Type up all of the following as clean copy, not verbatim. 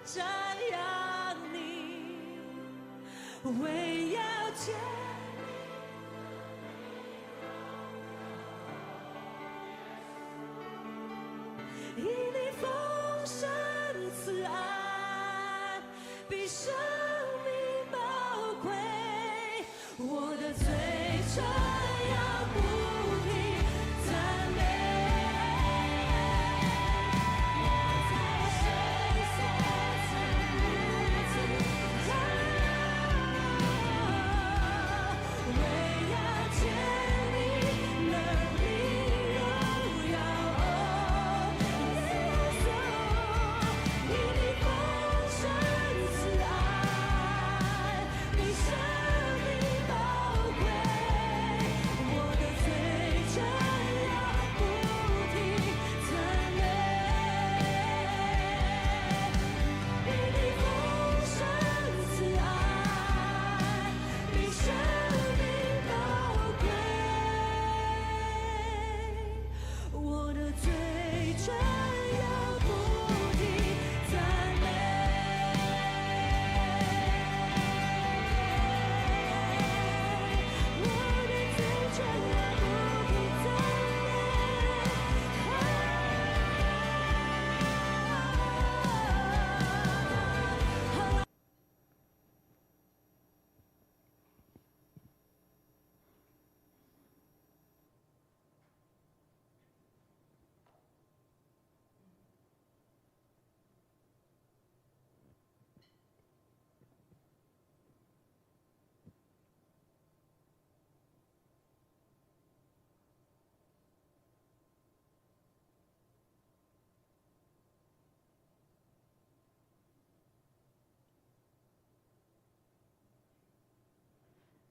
瞻仰你，唯要见你，以你丰盛慈爱比生命宝贵，我的嘴唇要不停赞美。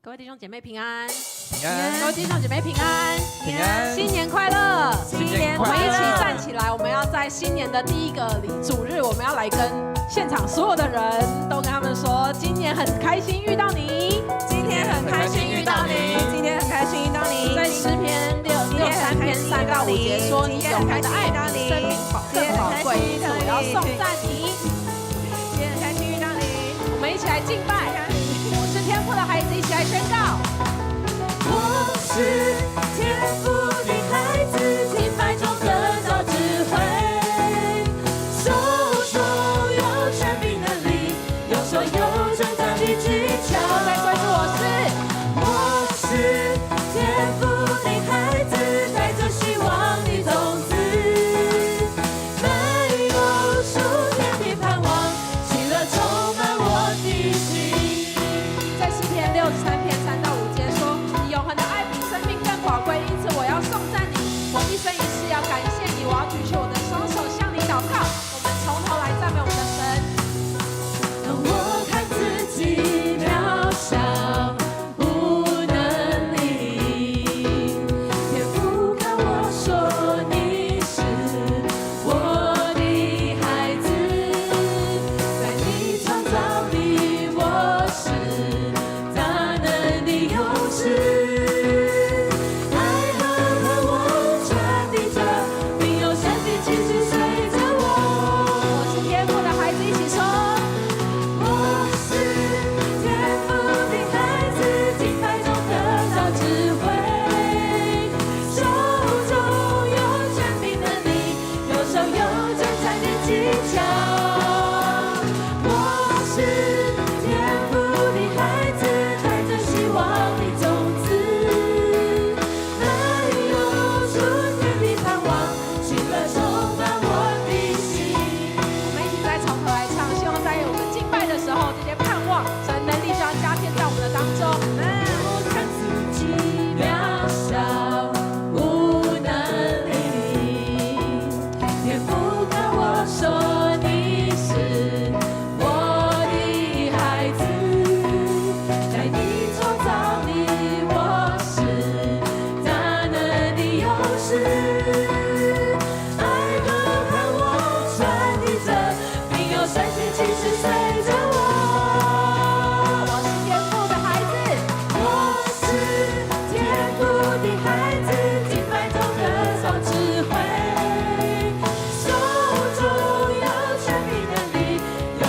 各位弟兄姐妹平安，平安，各位弟兄姐妹平安，平安，新年快乐，新年快乐！我们一起站起来，我们要在新年的第一个主日，我们要来跟现场所有的人都跟他们说，今年很开心遇到你，今天很开心遇到你，今天很开心遇到你。在诗篇63篇3到5节说，你永恒的爱比生命更宝贵，因此我要颂赞你。今天很开心遇到你，我们一起来敬拜。我是天父的孩子，一起来宣告。我是天父的孩子，敬拜中得到智慧，手中有权柄能力，右手有征战的技巧。再说一次，我是天父的孩子，带着希望的种子，没有数天的盼望，喜乐充满我的心。在诗篇63篇3到5节说，你永恒的爱比生命更宝贵，因此我要颂赞你，我一生一世要感谢你，我要举起我的双手向你祷告。我们从头来赞美我们的神。当我看自己渺小无能力，天父看我说你是我的孩子，在你创造里我是大能的勇士。爱和恨我传递着，并有神的气息随着我。我是天父的孩子，一起说。我是天父的孩子，敬拜中得到智慧，手中有权柄能力，右手有征战的技巧。我是天父的孩子，带着希望的种子，没有数天的盼望，喜乐充满我的心。我们一起再从头来唱，希望在我们敬拜的时候，这些盼望神能力就要加添在我们的当中。我看自己渺小无能力，天父看我说你是我的孩子，在你创造里我是大能的勇士。爱和恨我传递着，并有神性气势随着我。我是天父的孩子，我是天父的孩子，敬拜中得到智慧，手中有权柄能力，右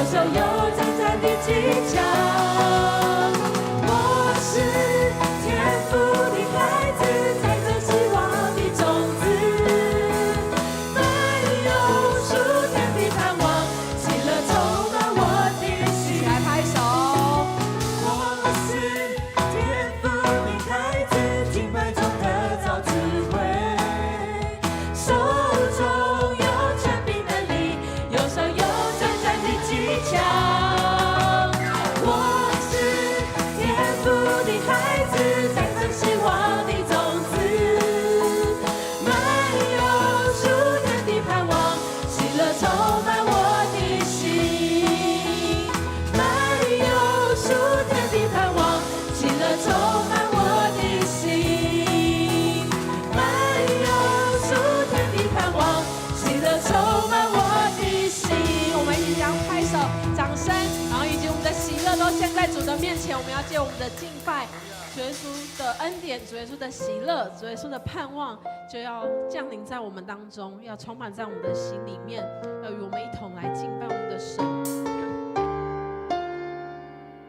要借我们的敬拜，主耶稣的恩典，主耶稣的喜乐，主耶稣的盼望，就要降临在我们当中，要充满在我们的心里面，要与我们一同来敬拜我们的神。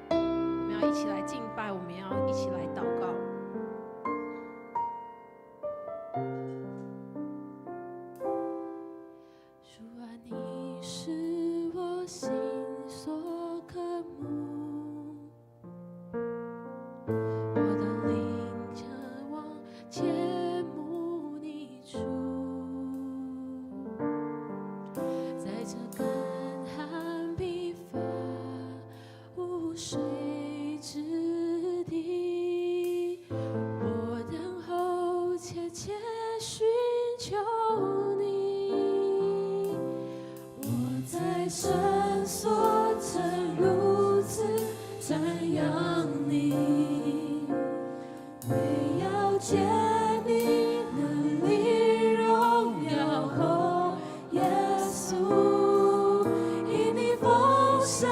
我们要一起来敬拜，我们要一起来祷告。主啊，你是我心所渴慕，我的灵渴望切慕你主，在这干旱疲乏无水之地，我等候切切寻求你。我在深锁曾如此瞻仰你，为要见你能力荣耀后耶稣，因你丰盛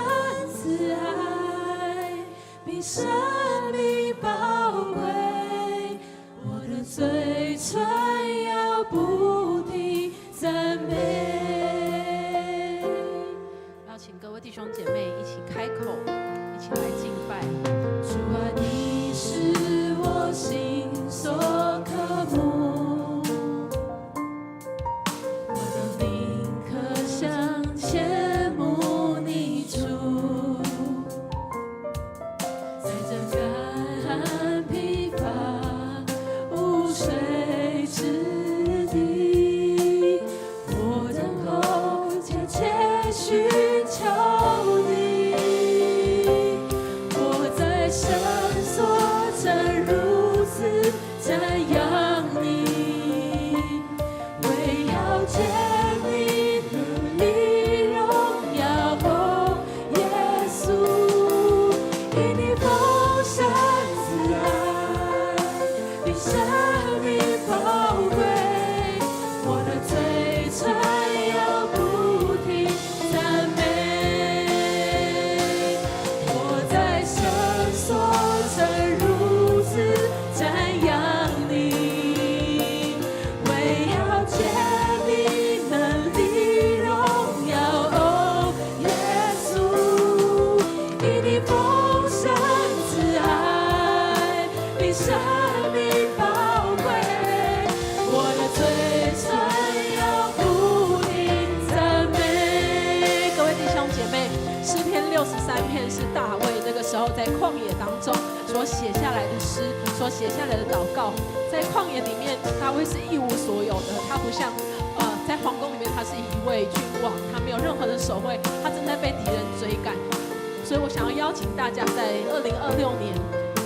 慈爱比生命宝贵，我的嘴唇要不停赞美。邀请各位弟兄姐妹一起开口，一起来敬拜。主啊，你是我心所渴慕，我的灵可想切慕你主，在这干旱疲乏无水之地，我等候切切寻求你。我在深锁曾如此瞻仰你，为要见你能力荣耀后耶稣，因你丰盛慈爱比生命宝贵，我的嘴唇要不停赞美。我在深锁曾如此瞻仰你，为要见你能力荣耀哦耶稣，因你丰盛慈爱比生命宝贵，我的嘴唇要不停赞美。各位弟兄姐妹，诗篇63篇是大卫那个时候在旷野当中所写下来的诗，所写下来的祷告。在旷野里面，大卫是一无所有的，他不像在皇宫里面，他是一位君王，他没有任何的守卫，他正在被敌人追赶。所以我想要邀请大家，在2026年，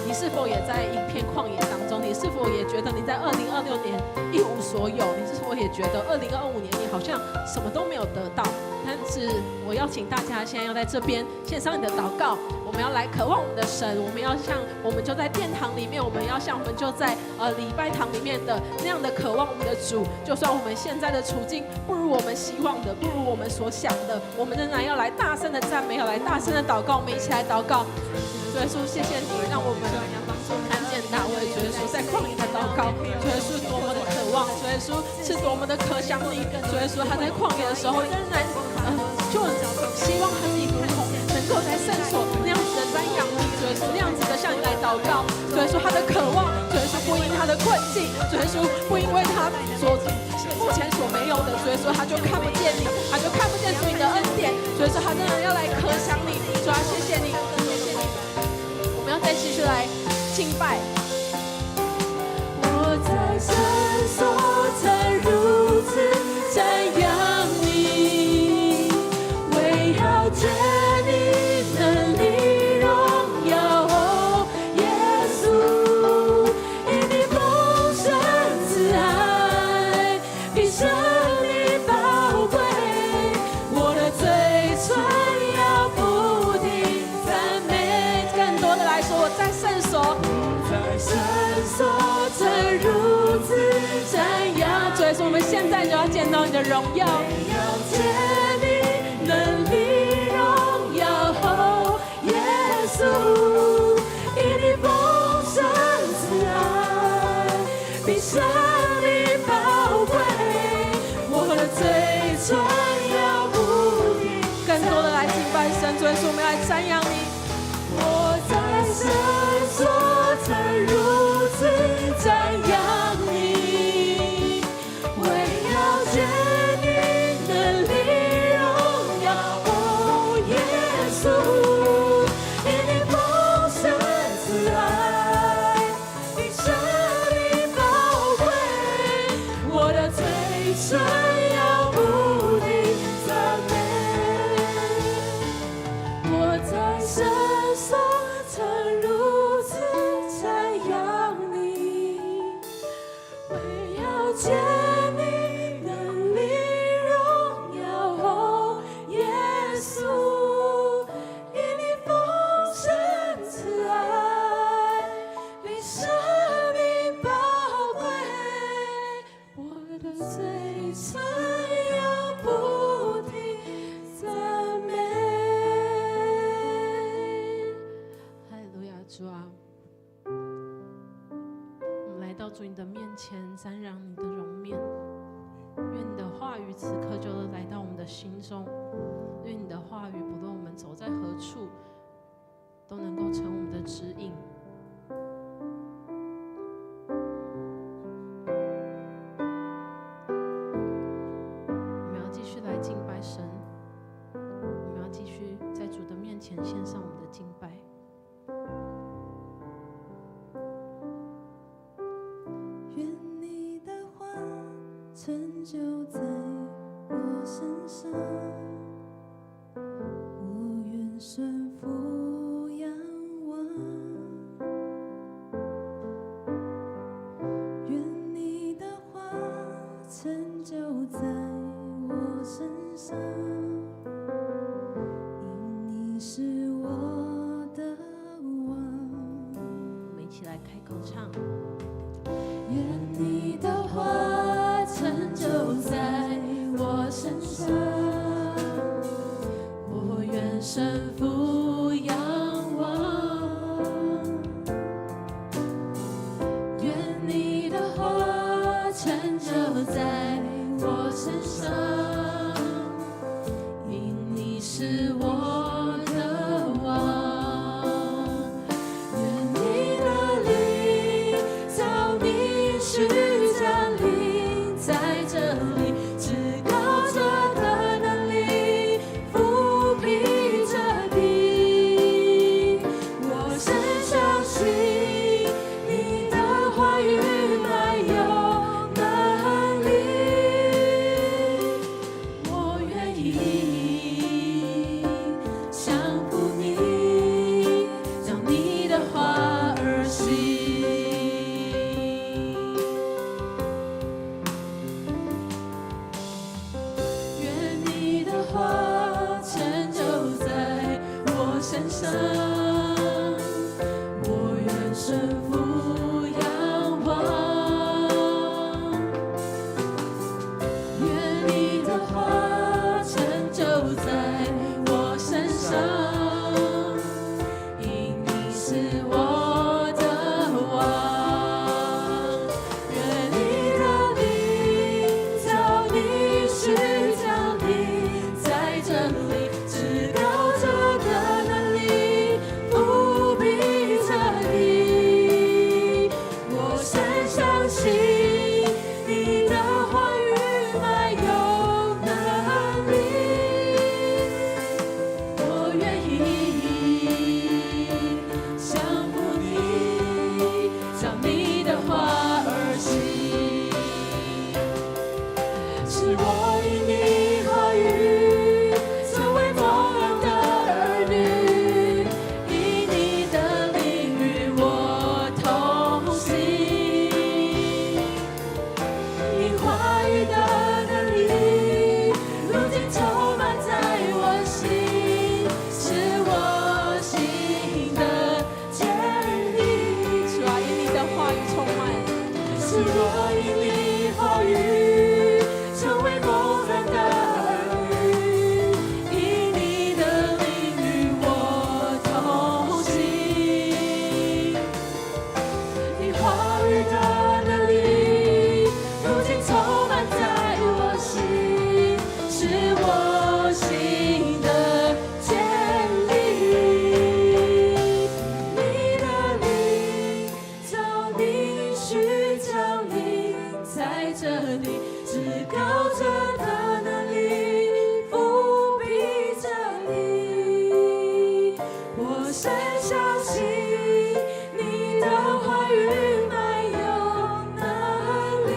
你是否也在一片旷野当中？你是否也觉得你在2026年一无所有？你是否也觉得2025年你好像什么都没有得到？但是我邀请大家现在要在这边献上你的祷告，我们要来渴望我们的神，我们要像我们就在殿堂里面，我们要像我们就在礼拜堂里面的那样的渴望我们的主。就算我们现在的处境不如我们希望的，不如我们所想的，我们仍然要来大声的赞美，要来大声的祷告。我们一起来祷告。主耶稣，谢谢你让我们看见大卫，主耶稣在旷野的祷告，主耶稣多么的渴望，主耶稣是多么的渴想你，主耶稣他在旷野的时候仍然就希望他自己如同能够在圣所那样子的瞻仰你，主耶稣那样子的向你来祷告，主耶稣他的渴望，主耶稣不因他的困境，主耶稣不因为他所目前所没有的，主耶稣他就看不见你，他就看不见主你的恩典，主耶稣他仍然要来渴想你，主啊，谢谢你，谢谢你，我们要再继续来敬拜。我在深锁曾如此瞻仰你，为要见你能力荣耀哦耶稣，因你丰盛慈爱比生命宝贵，我的嘴唇要不停赞美。更多的来说，我在圣所，深锁曾如此瞻仰，主耶稣，我们现在就要见到你的荣耀，要见你能力荣耀后耶稣，声要不停赞美。我在深所曾如此瞻仰你，唯要见你能力荣耀后耶稣，因你丰盛慈爱比生命宝贵，我的嘴唇要不停赞美。哈利路亚，主啊，我们来到主你的面前，瞻仰你的容面。愿你的话语此刻就来到我们的心中，愿你的话语不论我们走在何处，都能够成我们的指引。我们要继续来敬拜神，我们要继续在主的面前献上我们的敬拜。愿你的话成就在我身上，我愿顺服仰望。愿你的话成就在我身上，因你是我的王。我们一起来开口唱。愿你的话成就在我身上，我愿顺服仰望。愿你的话成就在我身上，因你是我的王。愿你的灵照你去降临在这里，至高者的能力覆庇着地。我深相信你的话语满有能力，我愿意降服你，照你的话而行。愿你的话成就在我身上，我愿顺服仰望。愿你的话成就在我身上，因你是我的王。愿你的灵照你去降临在这里，至高者的能力覆庇着地。我深相信你的话语满有能力，我愿意降服你，照你的话而行。是我因你话语成为蒙恩的儿女，因你的灵与我同行，因话语的能力如今充满在我心，是我心的坚定。主啊，因你的话语充满，是我因你话语成为蒙恩的儿女，因你的灵与我同行，因话语的能力如今充满在我心，是我心的坚立。你的灵照你去降临在这里，至高者的能力覆庇着你。我深相信你的话语满有能力，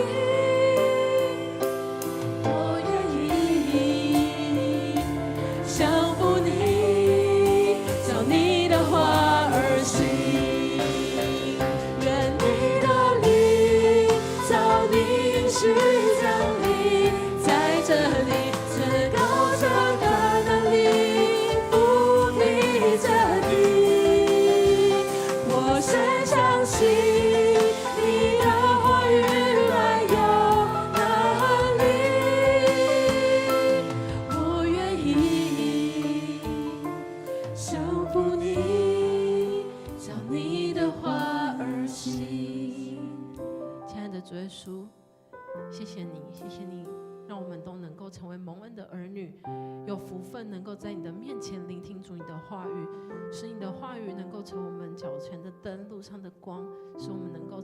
谢你，谢谢你，让我们都能够成为蒙恩的儿女，有福分能够在你的面前聆听主你的话语，使你的话语能够成为我们脚前的灯，路上的光，使我们能够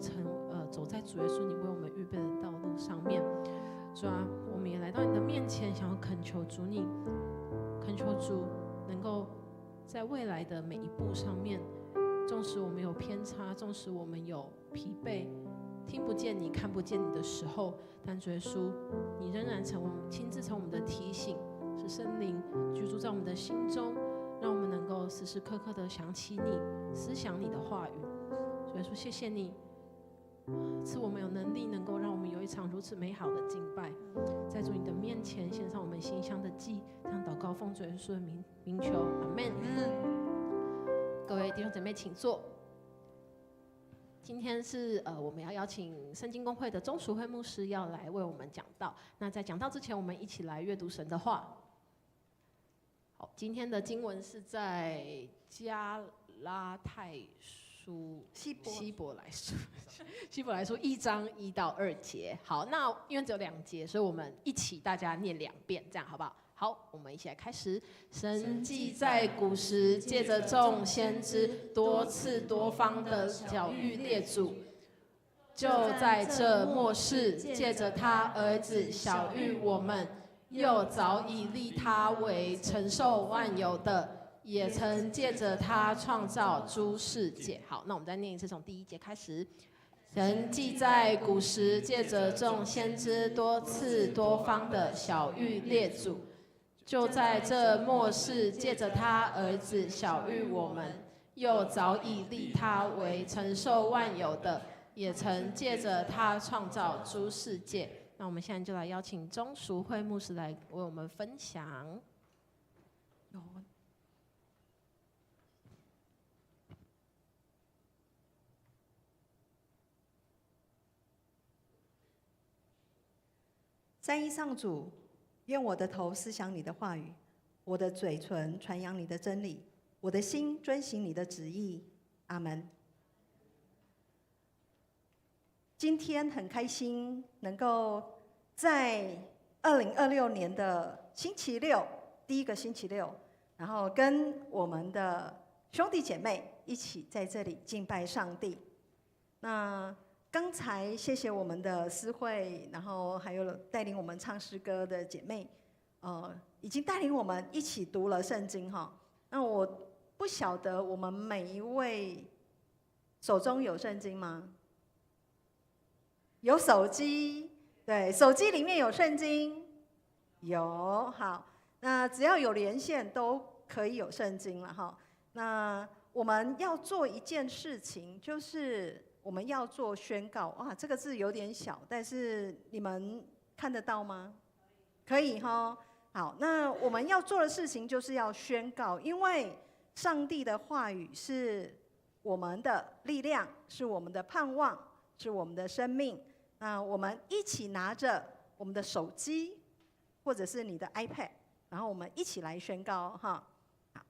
走在主耶稣你为我们预备的道路上面。主啊，我们也来到你的面前，想要恳求主恳求主能够在未来的每一步上面，纵使我们有偏差，纵使我们有疲惫，听不见你看不见你的时候，但主耶稣你仍然亲自成我们的提醒，使圣灵居住在我们的心中，让我们能够时时刻刻的想起你，思想你的话语。主耶稣谢谢你赐我们有能力能够让我们有一场如此美好的敬拜，在主你的面前献上我们馨香的祭，这样祷告奉主耶稣的名求，阿们。各位弟兄姐妹请坐。今天是我们要邀请圣经公会的钟淑慧牧师要来为我们讲道。那在讲道之前，我们一起来阅读神的话。好，今天的经文是在加拉太书希伯来书1章1到2节。好，那因为只有2节，所以我们一起大家念2遍，这样好不好？好，我们一起来开始。神既在古时借着众先知多次多方的晓谕列祖，就在这末世借着他儿子晓谕我们，又早已立他为承受万有的，也曾借着他创造诸世界。好，那我们再念一次，从第1节开始。神既在古时借着众先知多次多方的晓谕列祖，就在这末世借着他儿子晓谕我们，又早已立他为承受万有的，也曾借着他创造诸世界。那我们现在就来邀请钟淑慧牧师来为我们分享。三一上主，愿我的头思想你的话语，我的嘴唇传扬你的真理，我的心遵行你的旨意。阿们。今天很开心能够在2026年的星期六，第一个星期六，然后跟我们的兄弟姐妹一起在这里敬拜上帝。那刚才谢谢我们的思慧，然后还有带领我们唱诗歌的姐妹，已经带领我们一起读了圣经哈。那我不晓得我们每一位手中有圣经吗？有手机，对，手机里面有圣经，有。好，那只要有连线都可以有圣经了哈。那我们要做一件事情，就是我们要做宣告。哇，这个字有点小，但是你们看得到吗？可以哈。好，那我们要做的事情就是要宣告，因为上帝的话语是我们的力量，是我们的盼望，是我们的生命。那我们一起拿着我们的手机，或者是你的 iPad， 然后我们一起来宣告哈。好，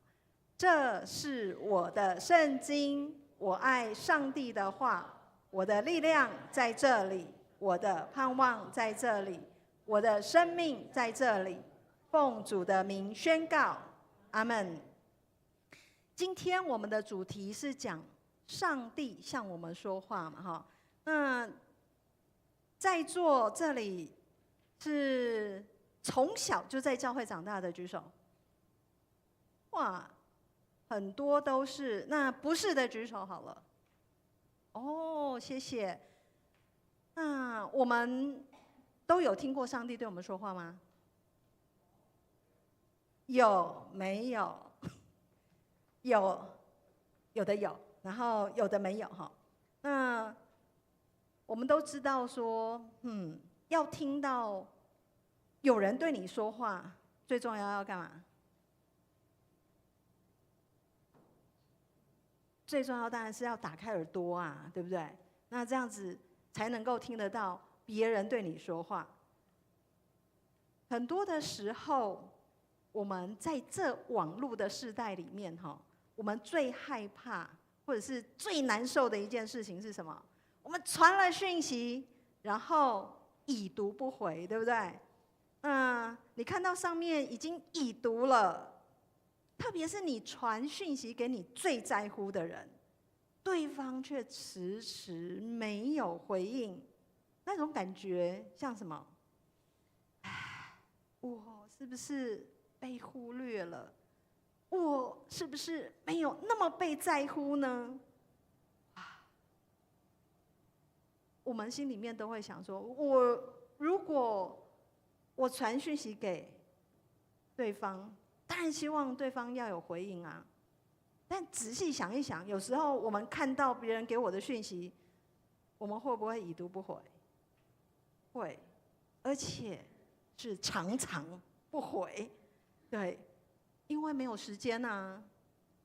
这是我的圣经，我爱上帝的话，我的力量在这里，我的盼望在这里，我的生命在这里。奉主的名宣告，阿们。今天我们的主题是讲上帝向我们说话嘛，哈。那在座这里是从小就在教会长大的举手。哇，很多都是。那不是的举手好了。哦，谢谢。那我们都有听过上帝对我们说话吗？有没有？有的有，然后有的没有哈。那我们都知道说，要听到有人对你说话，最重要要干嘛？最重要当然是要打开耳朵啊，对不对？那这样子才能够听得到别人对你说话。很多的时候，我们在这网络的世代里面哈，我们最害怕或者是最难受的一件事情是什么？我们传了讯息，然后已读不回，对不对？你看到上面已经已读了，特别是你传讯息给你最在乎的人，对方却迟迟没有回应，那种感觉像什么？我是不是被忽略了？我是不是没有那么被在乎呢？我们心里面都会想说，如果我传讯息给对方，当然希望对方要有回应啊。但仔细想一想，有时候我们看到别人给我的讯息，我们会不会已读不回？会，而且是常常不回。对，因为没有时间啊，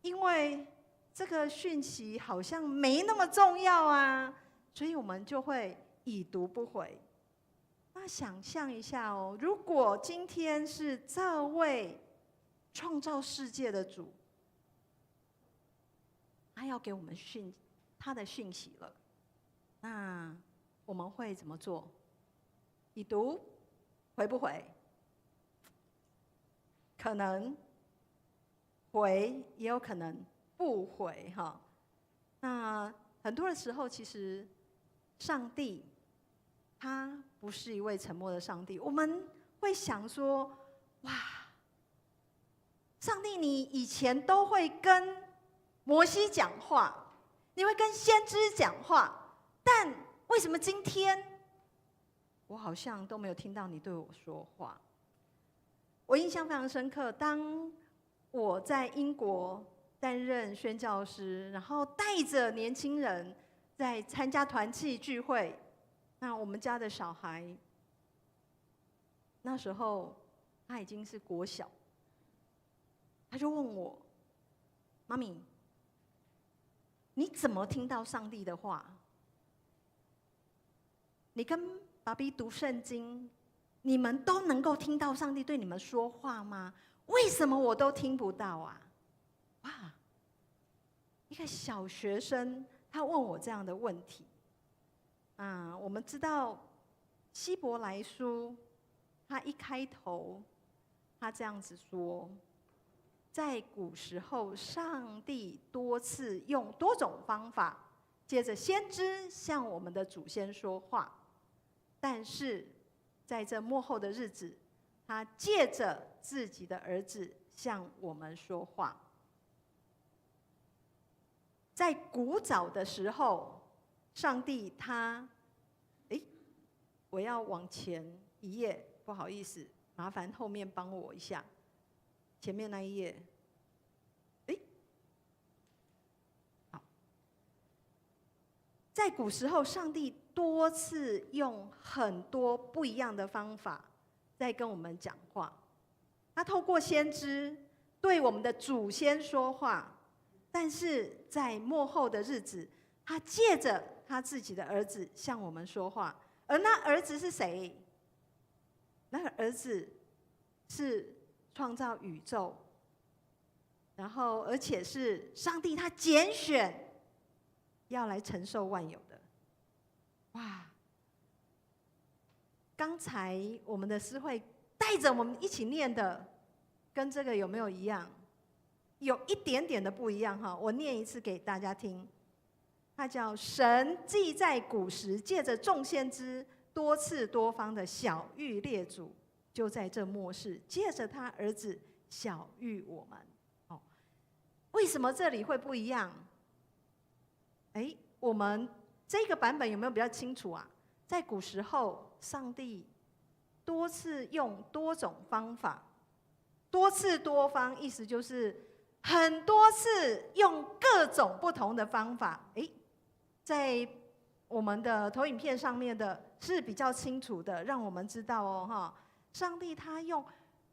因为这个讯息好像没那么重要啊，所以我们就会已读不回。那想象一下哦，如果今天是这位创造世界的主，他要给我们他的讯息了，那我们会怎么做？已读回不回？可能回，也有可能不回哈。那很多的时候，其实上帝他不是一位沉默的上帝。我们会想说，哇，上帝你以前都会跟摩西讲话，你会跟先知讲话，但为什么今天我好像都没有听到你对我说话？我印象非常深刻，当我在英国担任宣教师，然后带着年轻人在参加团契聚会，那我们家的小孩那时候他已经是国小，他就问我：“妈咪，你怎么听到上帝的话？你跟爸比读圣经，你们都能够听到上帝对你们说话吗？为什么我都听不到啊？”哇！一个小学生他问我这样的问题。我们知道希伯来书，他一开头他这样子说：在古时候，上帝多次用多种方法，借着先知向我们的祖先说话，但是在这末后的日子，他借着自己的儿子向我们说话。在古早的时候，上帝他，我要往前一页，不好意思，麻烦后面帮我一下，前面那一页。好，在古时候，上帝多次用很多不一样的方法在跟我们讲话。他透过先知对我们的祖先说话，但是在末后的日子，他借着他自己的儿子向我们说话。而那儿子是谁？那个儿子是创造宇宙，然后而且是上帝他拣选要来承受万有的。哇！刚才我们的诗会带着我们一起念的，跟这个有没有一样？有一点点的不一样哈。我念一次给大家听。它叫神既在古时借着众先知多次多方的晓谕列祖，就在这末世借着他儿子晓谕我们。为什么这里会不一样？我们这个版本有没有比较清楚啊？在古时候，上帝多次用多种方法，多次多方，意思就是很多次用各种不同的方法。在我们的投影片上面的是比较清楚的，让我们知道哦，上帝他用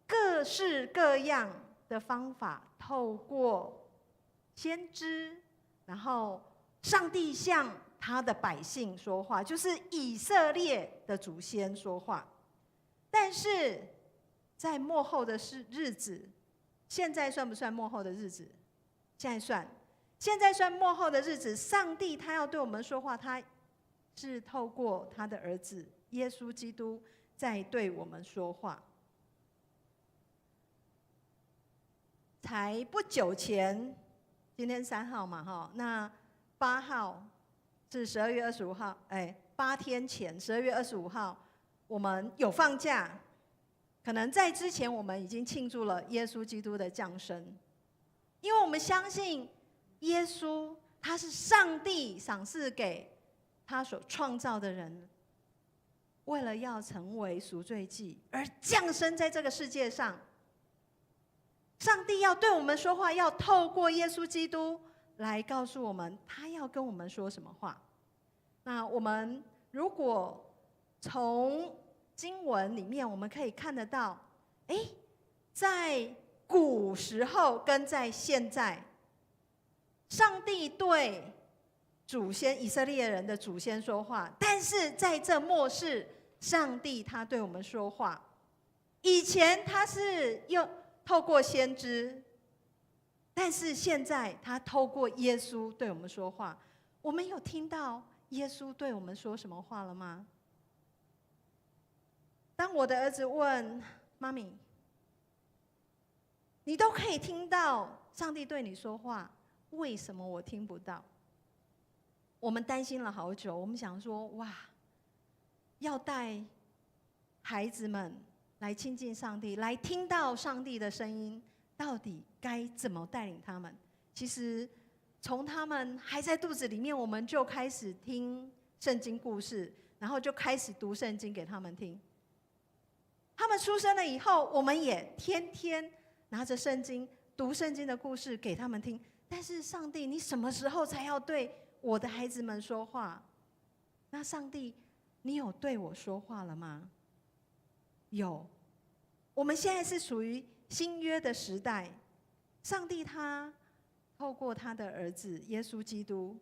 各式各样的方法，透过先知，然后上帝向他的百姓说话，就是以色列的祖先说话。但是在末后的日子，现在算不算末后的日子？现在算。现在算末后的日子，上帝他要对我们说话，他是透过他的儿子耶稣基督在对我们说话。才不久前，今天3号嘛，哈，那8号是12月25号，8天前12月25号，我们有放假，可能在之前我们已经庆祝了耶稣基督的降生，因为我们相信耶稣他是上帝赏赐给他所创造的人，为了要成为赎罪祭而降生在这个世界上。上帝要对我们说话，要透过耶稣基督来告诉我们他要跟我们说什么话。那我们如果从经文里面我们可以看得到，在古时候跟在现在，上帝对祖先以色列人的祖先说话，但是在这末世，上帝他对我们说话。以前他是透过先知，但是现在他透过耶稣对我们说话。我们有听到耶稣对我们说什么话了吗？当我的儿子问妈咪，你都可以听到上帝对你说话，为什么我听不到？我们担心了好久，我们想说，哇，要带孩子们来亲近上帝，来听到上帝的声音，到底该怎么带领他们？其实从他们还在肚子里面，我们就开始听圣经故事，然后就开始读圣经给他们听。他们出生了以后，我们也天天拿着圣经读圣经的故事给他们听。但是上帝，你什么时候才要对我的孩子们说话？那上帝，你有对我说话了吗？有。我们现在是属于新约的时代，上帝他透过他的儿子耶稣基督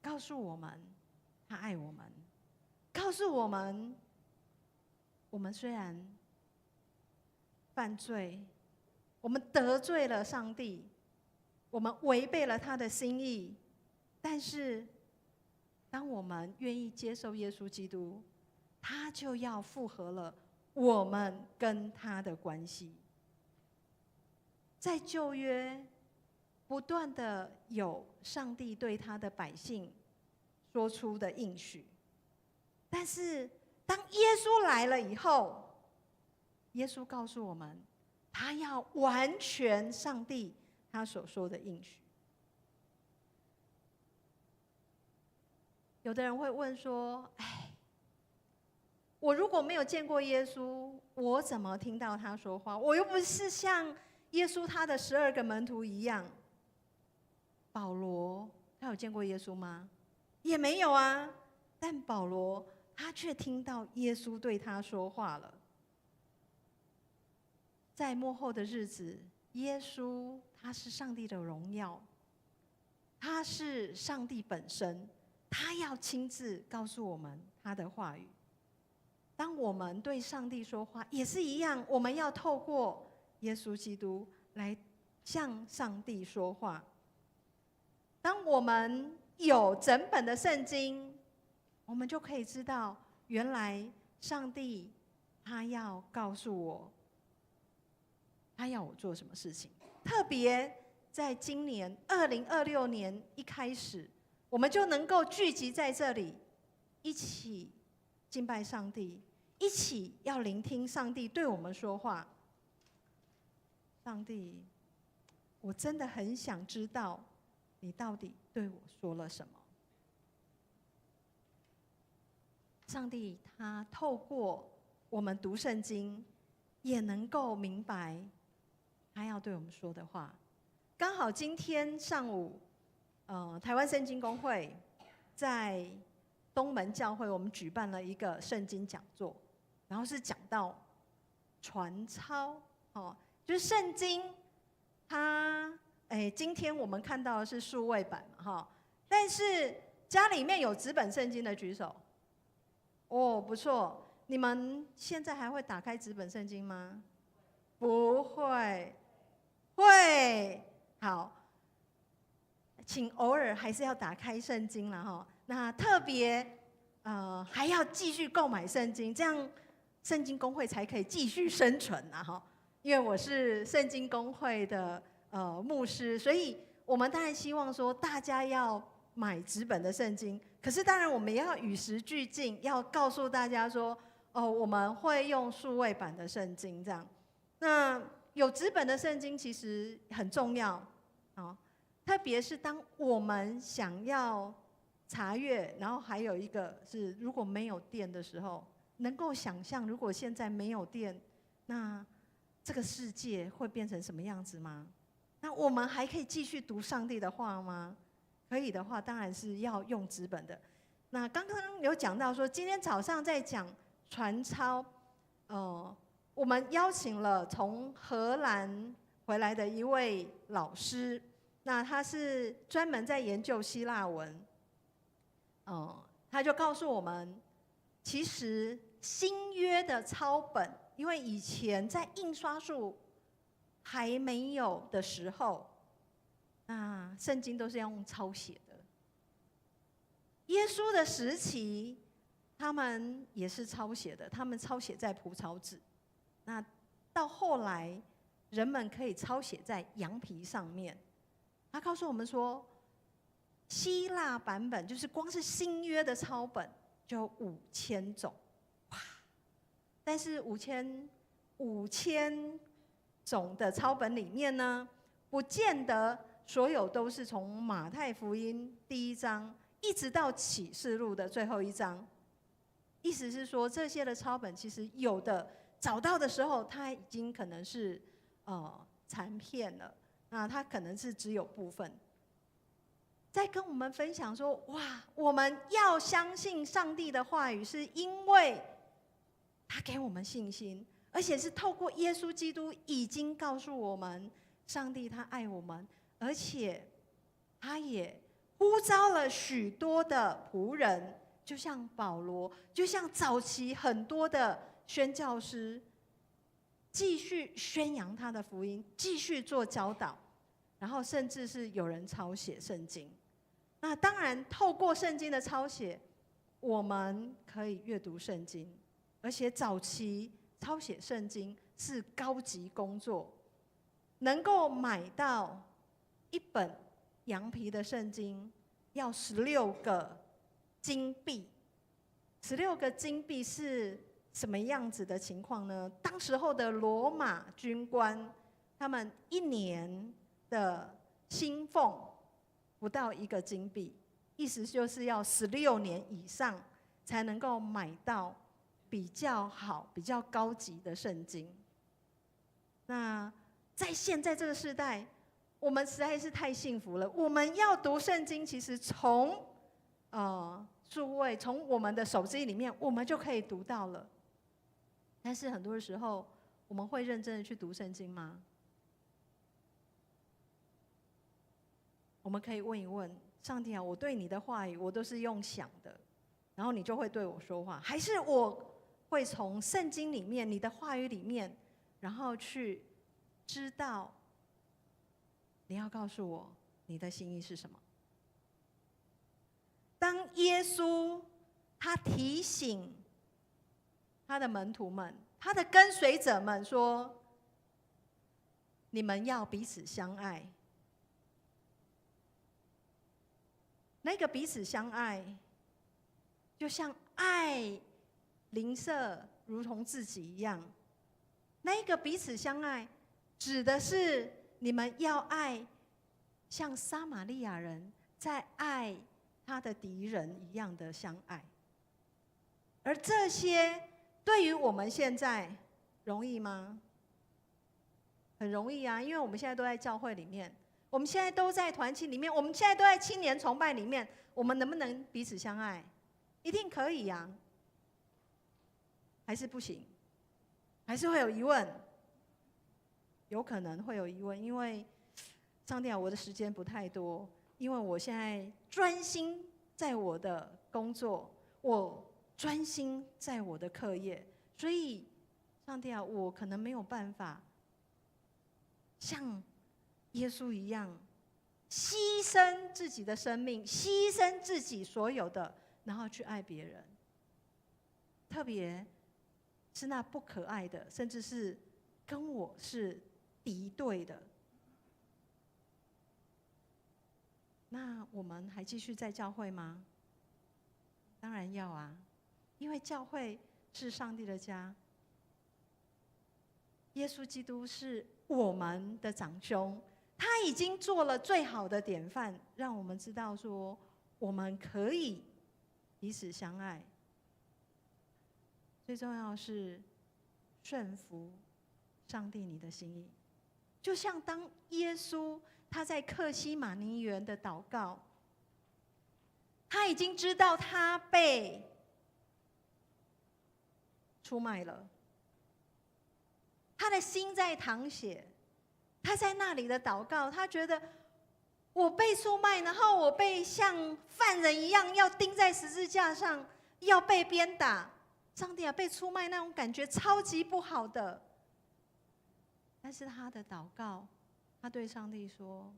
告诉我们他爱我们，告诉我们我们虽然犯罪，我们得罪了上帝，我们违背了他的心意，但是当我们愿意接受耶稣基督，他就要复合了我们跟他的关系。在旧约不断的有上帝对他的百姓说出的应许，但是当耶稣来了以后，耶稣告诉我们他要完全上帝他所说的应许。有的人会问说，我如果没有见过耶稣，我怎么听到他说话？我又不是像耶稣他的12个门徒一样。保罗他有见过耶稣吗？也没有啊。但保罗他却听到耶稣对他说话了。在末后的日子，耶稣他是上帝的荣耀，他是上帝本身，他要亲自告诉我们他的话语。当我们对上帝说话也是一样，我们要透过耶稣基督来向上帝说话。当我们有整本的圣经，我们就可以知道，原来上帝他要告诉我，他要我做什么事情。特别在今年2026年一开始，我们就能够聚集在这里，一起敬拜上帝，一起要聆听上帝对我们说话。上帝，我真的很想知道你到底对我说了什么。上帝他透过我们读圣经，也能够明白他要对我们说的话。刚好今天上午，台湾圣经公会在东门教会，我们举办了一个圣经讲座，然后是讲到传抄，就是圣经它，今天我们看到的是数位版嘛，但是家里面有纸本圣经的举手。哦，不错，你们现在还会打开纸本圣经吗？不会，会，好，请偶尔还是要打开圣经了哈。那特别还要继续购买圣经，这样圣经公会才可以继续生存啊！哈，因为我是圣经公会的牧师，所以我们当然希望说大家要买纸本的圣经。可是当然我们也要与时俱进，要告诉大家说，我们会用数位版的圣经这样。那有纸本的圣经其实很重要，特别是当我们想要查阅，然后还有一个是如果没有电的时候，能够想象如果现在没有电，那这个世界会变成什么样子吗？那我们还可以继续读上帝的话吗？可以的话，当然是要用纸本的。那刚刚有讲到说，今天早上在讲传抄，我们邀请了从荷兰回来的一位老师，那他是专门在研究希腊文，他就告诉我们，其实新约的抄本，因为以前在印刷术还没有的时候，那圣经都是用抄写的。耶稣的时期，他们也是抄写的，他们抄写在蒲草纸。那到后来，人们可以抄写在羊皮上面。他告诉我们说，希腊版本就是光是新约的抄本就5000种，哇！但是5000种的抄本里面呢，不见得所有都是从马太福音第1章一直到启示录的最后1章。意思是说，这些的抄本其实有的找到的时候，它已经可能是残片了，那它可能是只有部分。在跟我们分享说，哇，我们要相信上帝的话语，是因为他给我们信心，而且是透过耶稣基督已经告诉我们，上帝他爱我们，而且他也呼召了许多的仆人，就像保罗，就像早期很多的宣教师，继续宣扬他的福音，继续做教导，然后甚至是有人抄写圣经。那当然，透过圣经的抄写，我们可以阅读圣经，而且早期抄写圣经是高级工作，能够买到一本羊皮的圣经要16个金币。16个金币是什么样子的情况呢？当时候的罗马军官，他们1年的薪俸不到1个金币，意思就是要16年以上才能够买到比较好、比较高级的圣经。那在现在这个时代，我们实在是太幸福了。我们要读圣经，其实从数位，从我们的手机里面，我们就可以读到了。但是很多的时候，我们会认真的去读圣经吗？我们可以问一问上帝啊，我对你的话语，我都是用想的，然后你就会对我说话，还是我会从圣经里面、你的话语里面，然后去知道你要告诉我你的心意是什么？当耶稣他提醒他的门徒们、他的跟随者们说：“你们要彼此相爱。”那个彼此相爱，就像爱邻舍如同自己一样。那个彼此相爱，指的是你们要爱，像撒玛利亚人在爱他的敌人一样的相爱。而这些对于我们现在容易吗？很容易啊，因为我们现在都在教会里面。我们现在都在团契里面，我们现在都在青年崇拜里面，我们能不能彼此相爱？一定可以呀，还是不行？还是会有疑问？有可能会有疑问，因为上帝啊，我的时间不太多，因为我现在专心在我的工作，我专心在我的课业，所以上帝啊，我可能没有办法像耶稣一样，牺牲自己的生命，牺牲自己所有的然后去爱别人，特别是那不可爱的，甚至是跟我是敌对的。那我们还继续在教会吗？当然要啊，因为教会是上帝的家，耶稣基督是我们的长兄，他已经做了最好的典范，让我们知道说我们可以彼此相爱。最重要是顺服上帝你的心意，就像当耶稣他在客西马尼园的祷告，他已经知道他被出卖了，他的心在淌血，他在那里的祷告，他觉得我被出卖，然后我被像犯人一样要钉在十字架上，要被鞭打。上帝啊，被出卖那种感觉超级不好的。但是他的祷告，他对上帝说：“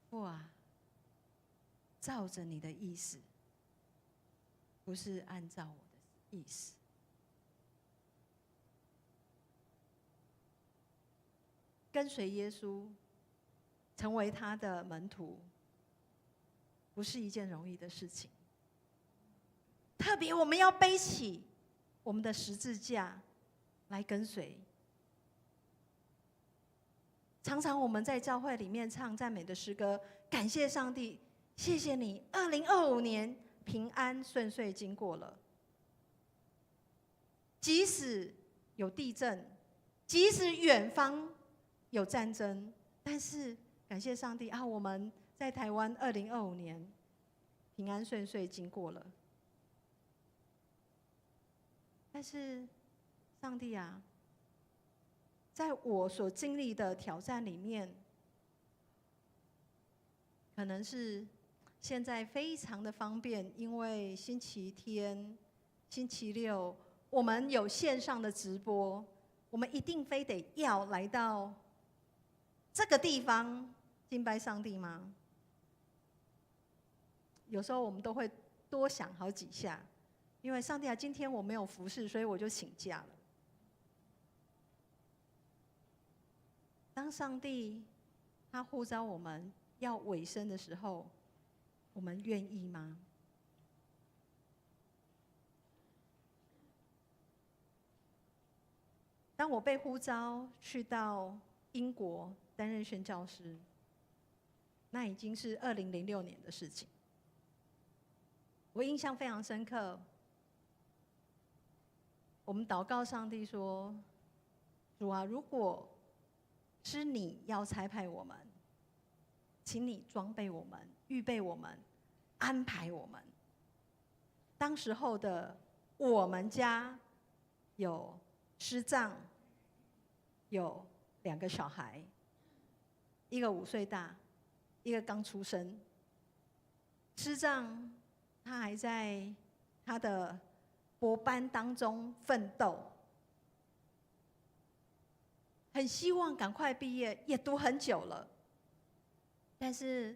父啊，照着你的意思，不是按照我的意思。”跟随耶稣，成为他的门徒，不是一件容易的事情。特别我们要背起我们的十字架来跟随。常常我们在教会里面唱赞美的诗歌，感谢上帝，谢谢你，2025年平安顺遂经过了。即使有地震，即使远方有战争，但是感谢上帝啊，我们在台湾2025年平安顺遂经过了。但是上帝啊，在我所经历的挑战里面，可能是现在非常的方便，因为星期天、星期六我们有线上的直播，我们一定非得要来到这个地方敬拜上帝吗？有时候我们都会多想好几下，因为上帝啊，今天我没有服事，所以我就请假了。当上帝他呼召我们要委身的时候，我们愿意吗？当我被呼召去到英国担任宣教师，那已经是2006年的事情。我印象非常深刻，我们祷告上帝说：“主啊，如果是你要差派我们，请你装备我们、预备我们、安排我们。”当时候的我们家有师长，有2个小孩，一个5岁大，一个刚出生。师长他还在他的博班当中奋斗，很希望赶快毕业，也读很久了。但是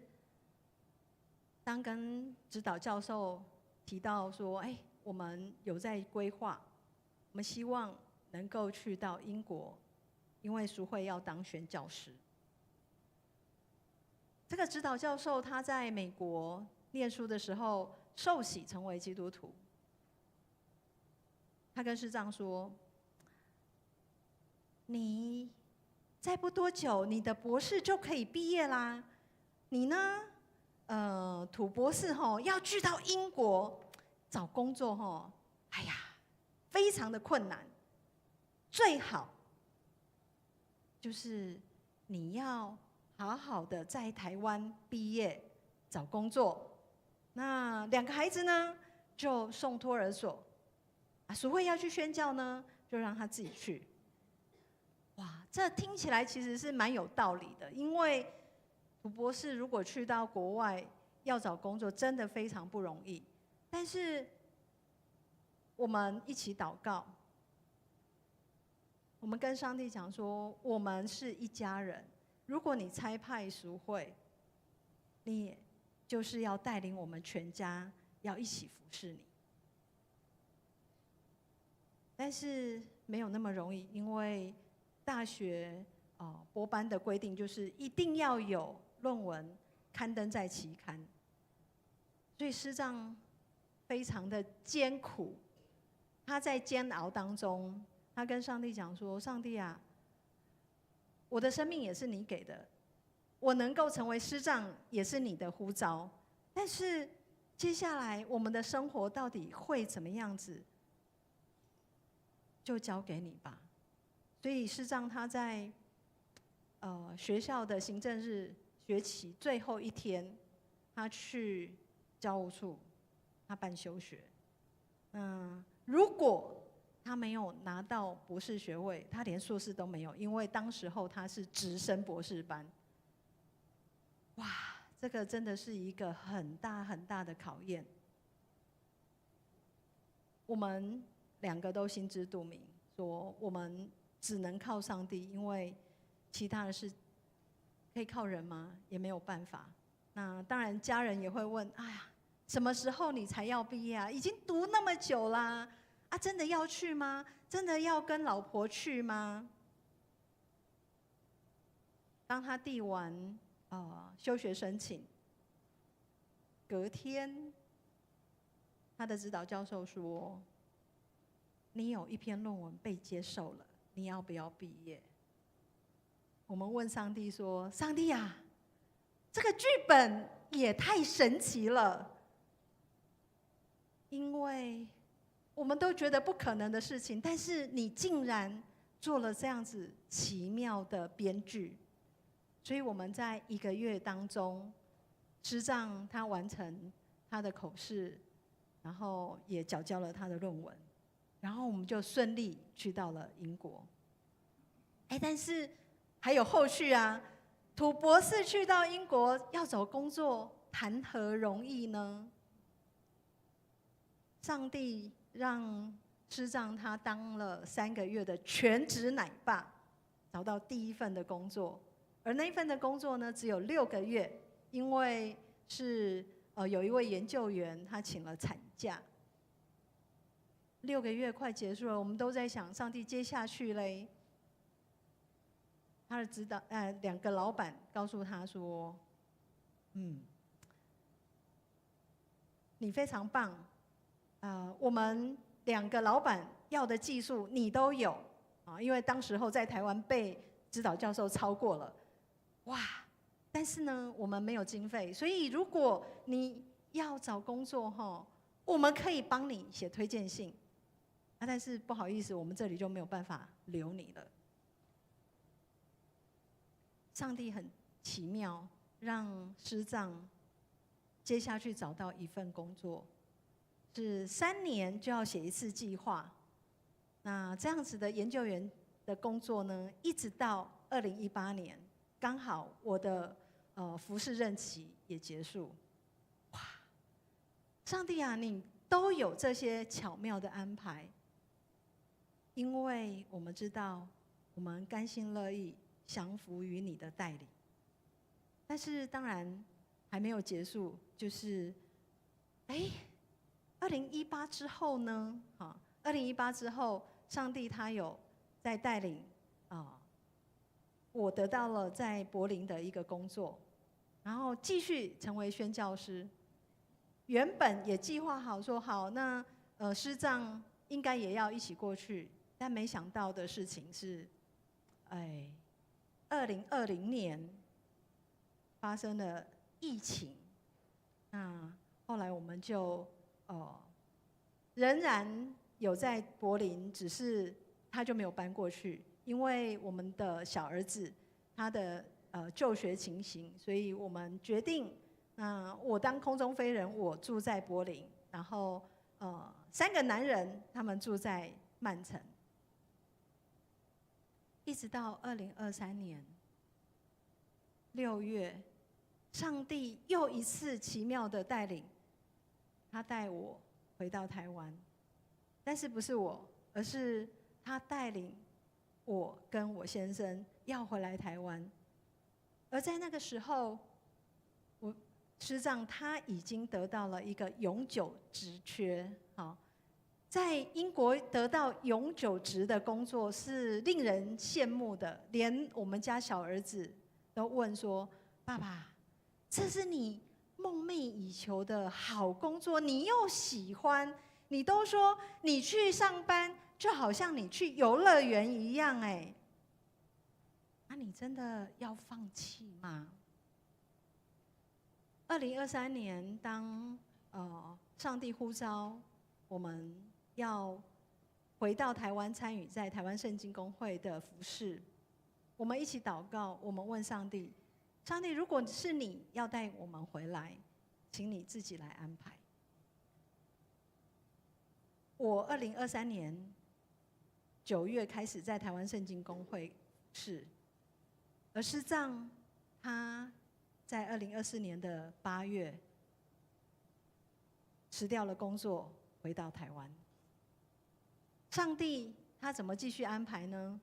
当跟指导教授提到说：“哎，我们有在规划，我们希望能够去到英国，因为淑慧要当宣教师。”这个指导教授他在美国念书的时候受洗成为基督徒。他跟师长说：“你再不多久，你的博士就可以毕业啦。你呢，土博士要去到英国找工作哎呀，非常的困难。最好就是你要好好的在台湾毕业找工作。那2个孩子呢，就送托儿所。淑慧要去宣教呢，就让他自己去。”哇，这听起来其实是蛮有道理的，因为土博士如果去到国外要找工作，真的非常不容易。但是我们一起祷告，我们跟上帝讲说，我们是一家人。如果你差派淑慧，你就是要带领我们全家要一起服侍你。但是没有那么容易，因为大学博班的规定就是一定要有论文刊登在期刊，所以师长非常的艰苦。他在煎熬当中，他跟上帝讲说：“上帝啊，我的生命也是你给的，我能够成为师长也是你的呼召，但是接下来我们的生活到底会怎么样子？就交给你吧。”所以师长他在学校的行政日学期最后一天，他去教务处，他办休学。如果他没有拿到博士学位，他连硕士都没有，因为当时候他是直升博士班。哇，这个真的是一个很大很大的考验。我们两个都心知肚明，说我们只能靠上帝，因为其他的事可以靠人吗？也没有办法。那当然，家人也会问：哎呀，什么时候你才要毕业啊？已经读那么久啦，啊，真的要去吗？真的要跟老婆去吗？当他递完休学申请，隔天，他的指导教授说：“你有一篇论文被接受了，你要不要毕业？”我们问上帝说：“上帝啊，这个剧本也太神奇了，因为我们都觉得不可能的事情，但是你竟然做了这样子奇妙的编剧。”所以我们在1个月当中，师长他完成他的口试，然后也缴交了他的论文，然后我们就顺利去到了英国。但是还有后续啊，土博士去到英国要找工作，谈何容易呢？上帝让师长他当了3个月的全职奶爸，找到第一份的工作。而那一份的工作呢，只有6个月，因为是有一位研究员他请了产假。6个月快结束了，我们都在想，上帝接下去嘞？他的指导2个老板告诉他说：“你非常棒，我们2个老板要的技术你都有啊，因为当时候在台湾被指导教授超过了。”哇！但是呢，我们没有经费，所以如果你要找工作我们可以帮你写推荐信，但是不好意思，我们这里就没有办法留你了。上帝很奇妙，让师长接下去找到一份工作，是3年就要写1次计划。那这样子的研究员的工作呢，一直到2018年。刚好我的服侍任期也结束，哇！上帝啊，你都有这些巧妙的安排，因为我们知道，我们甘心乐意降服于你的带领。但是当然还没有结束，就是2018之后呢？2018之后，上帝他有在带领我得到了在柏林的一个工作，然后继续成为宣教师。原本也计划好说好，那师长应该也要一起过去，但没想到的事情是，2020年发生了疫情，那后来我们就仍然有在柏林，只是他就没有搬过去。因为我们的小儿子他的就学情形，所以我们决定，我当空中飞人，我住在柏林，然后3个男人他们住在曼城，一直到2023年6月，上帝又一次奇妙的带领，他带我回到台湾，但是不是我，而是他带领我跟我先生要回来台湾。而在那个时候，师长他已经得到了一个永久职缺，好，在英国得到永久职的工作是令人羡慕的，连我们家小儿子都问说：“爸爸，这是你梦寐以求的好工作，你又喜欢，你都说你去上班就好像你去游乐园一样，哎，那你真的要放弃吗？”2023年，当上帝呼召我们要回到台湾参与在台湾圣经公会的服事，我们一起祷告，我们问上帝：上帝，如果是你要带我们回来，请你自己来安排。我2023年9月开始在台湾圣经公会服事，而师长他在2024年的8月辞掉了工作，回到台湾。上帝他怎么继续安排呢？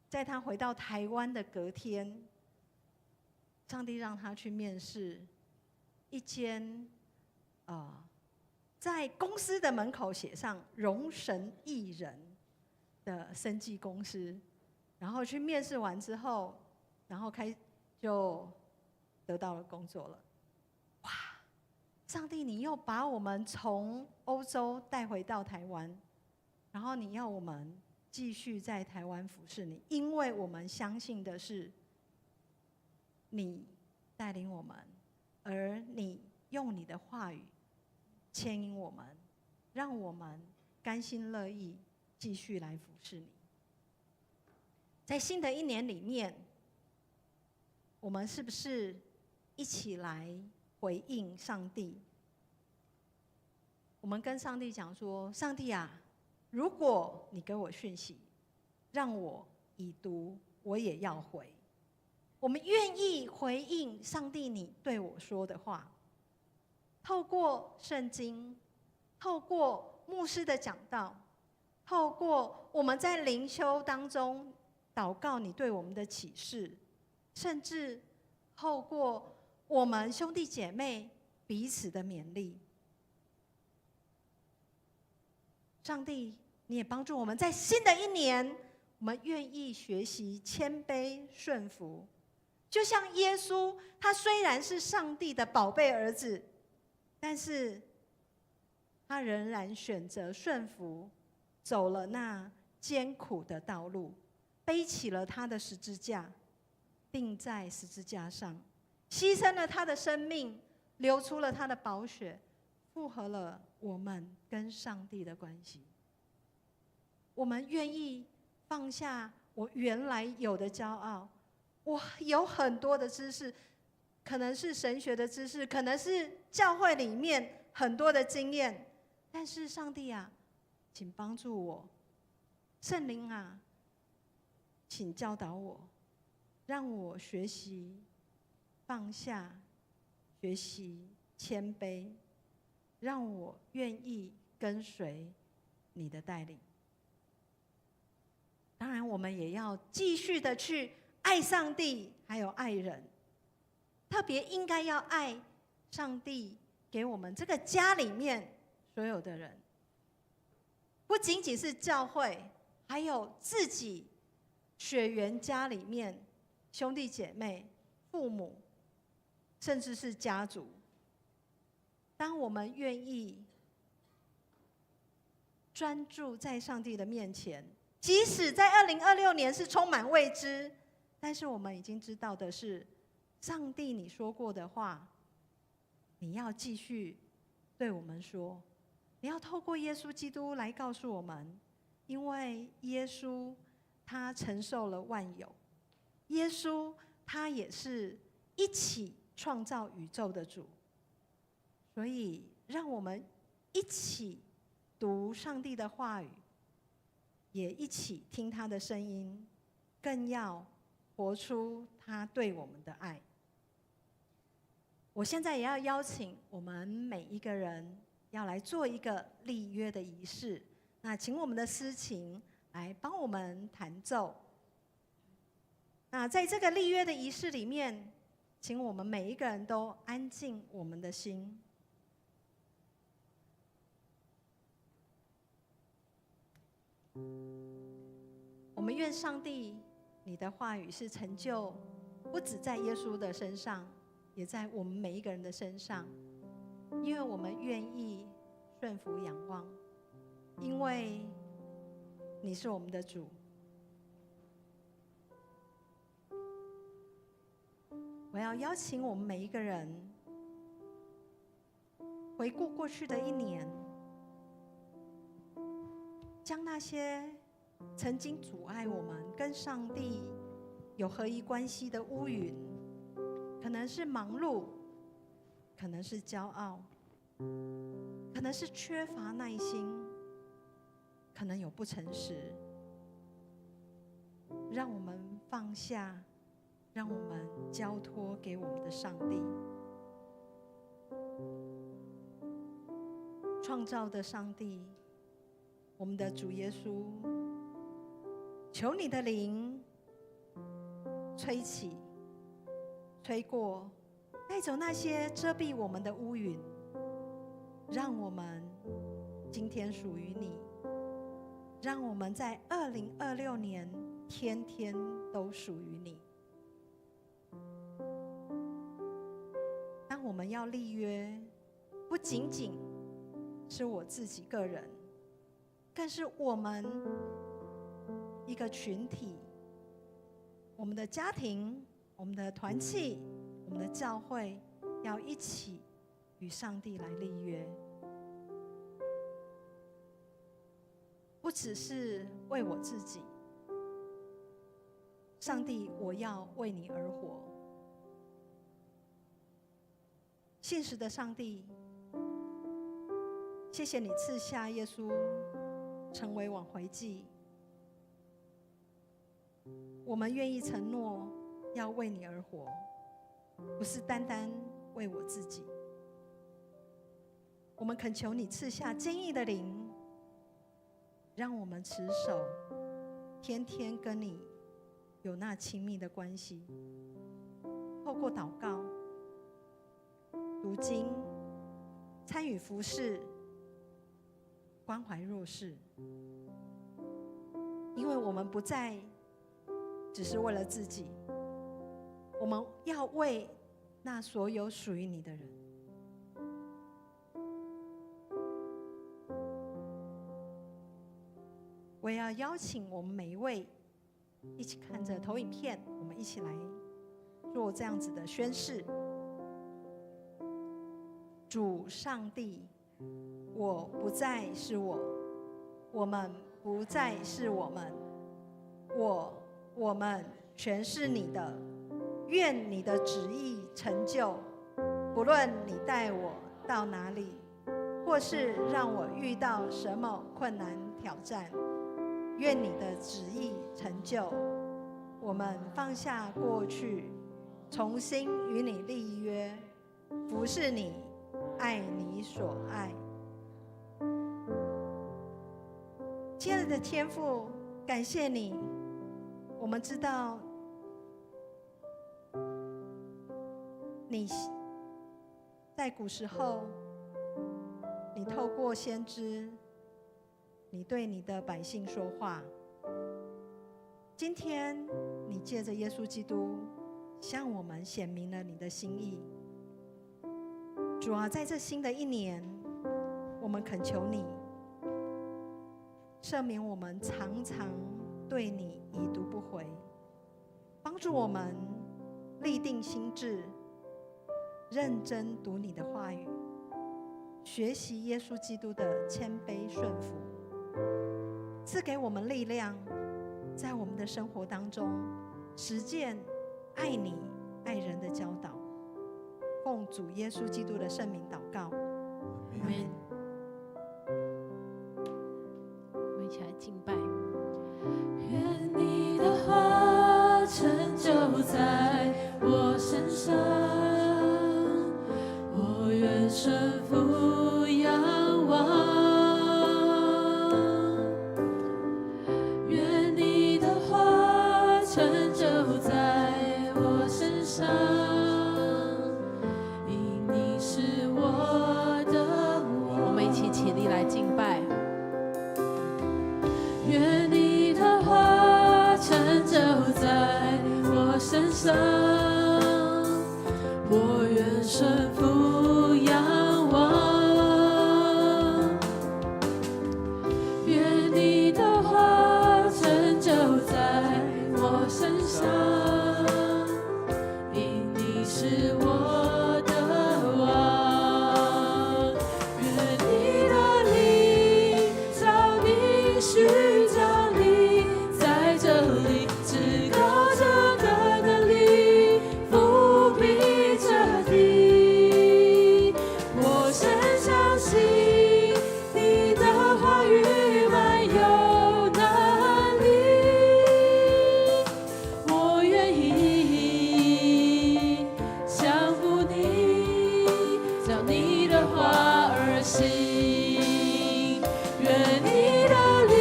在他回到台湾的隔天，上帝让他去面试一间在公司的门口写上“荣神益人”的生技公司，然后去面试完之后，然后就得到了工作了。哇！上帝，你又把我们从欧洲带回到台湾，然后你要我们继续在台湾服侍你，因为我们相信的是你带领我们，而你用你的话语牵引我们，让我们甘心乐意继续来服侍你。在新的一年里面，我们是不是一起来回应上帝？我们跟上帝讲说：上帝啊，如果你给我讯息，让我已读，我也要回。我们愿意回应上帝你对我说的话，透过圣经，透过牧师的讲道，透过我们在灵修当中祷告你对我们的启示，甚至透过我们兄弟姐妹彼此的勉励。上帝，你也帮助我们在新的一年，我们愿意学习谦卑顺服，就像耶稣，他虽然是上帝的宝贝儿子，但是他仍然选择顺服，走了那艰苦的道路，背起了他的十字架，钉在十字架上，牺牲了他的生命，流出了他的宝血，复合了我们跟上帝的关系。我们愿意放下我原来有的骄傲，我有很多的知识，可能是神学的知识，可能是教会里面很多的经验，但是上帝啊，请帮助我，圣灵啊，请教导我，让我学习放下，学习谦卑，让我愿意跟随你的带领。当然，我们也要继续的去爱上帝，还有爱人。特别应该要爱上帝给我们这个家里面所有的人，不仅仅是教会，还有自己血缘家里面兄弟姐妹、父母，甚至是家族。当我们愿意专注在上帝的面前，即使在2026年是充满未知，但是我们已经知道的是，上帝你说过的话，你要继续对我们说，你要透过耶稣基督来告诉我们，因为耶稣他承受了万有，耶稣他也是一起创造宇宙的主，所以让我们一起读上帝的话语，也一起听他的声音，更要活出他对我们的爱。我现在也要邀请我们每一个人要来做一个立约的仪式，那请我们的司琴来帮我们弹奏。那在这个立约的仪式里面，请我们每一个人都安静我们的心。我们愿上帝，你的话语是成就，不只在耶稣的身上，也在我们每一个人的身上，因为我们愿意顺服仰望，因为你是我们的主。我要邀请我们每一个人回顾过去的一年，将那些曾经阻碍我们跟上帝有合一关系的乌云，可能是忙碌，可能是骄傲，可能是缺乏耐心，可能有不诚实，让我们放下，让我们交托给我们的上帝。创造的上帝，我们的主耶稣，求你的灵吹起、吹过，带走那些遮蔽我们的乌云，让我们今天属于你，让我们在2026年天天都属于你。当我们要立约，不仅仅是我自己个人，更是我们一个群体，我们的家庭、我们的团契、我们的教会，要一起与上帝来立约，不只是为我自己。上帝，我要为你而活。信实的上帝，谢谢你赐下耶稣成为挽回祭，我们愿意承诺要为你而活，不是单单为我自己。我们恳求你赐下坚毅的灵，让我们持守，天天跟你有那亲密的关系，透过祷告、读经、参与服事、关怀弱势，因为我们不再只是为了自己，我们要为那所有属于你的人。我也要邀请我们每一位一起看着投影片，我们一起来做这样子的宣誓。主上帝，我不再是我，我们不再是我们，我们全是你的，愿你的旨意成就，不论你带我到哪里，或是让我遇到什么困难挑战，愿你的旨意成就。我们放下过去，重新与你立约，服侍你，爱你所爱。亲爱的天父，感谢你，我们知道你在古时候，你透过先知，你对你的百姓说话。今天你借着耶稣基督向我们显明了你的心意。主啊，在这新的一年，我们恳求你赦免我们常常对你已读不回，帮助我们立定心志，认真读你的话语，学习耶稣基督的谦卑顺服，赐给我们力量，在我们的生活当中实践爱你爱人的教导。奉主耶稣基督的圣名祷告，阿们。我们一起来敬拜。愿你的话成就在我身上，我愿顺服仰望。愿你的话成就在我身上，愿你的话成就在我身上，我愿顺服仰望。愿你的话成就在我身上，因你是我的王。愿你的灵照你需降临在这里，至高者的能力覆庇着地。我深相信你的话语满有能力，我愿意降服你，照你的话而行。愿你的灵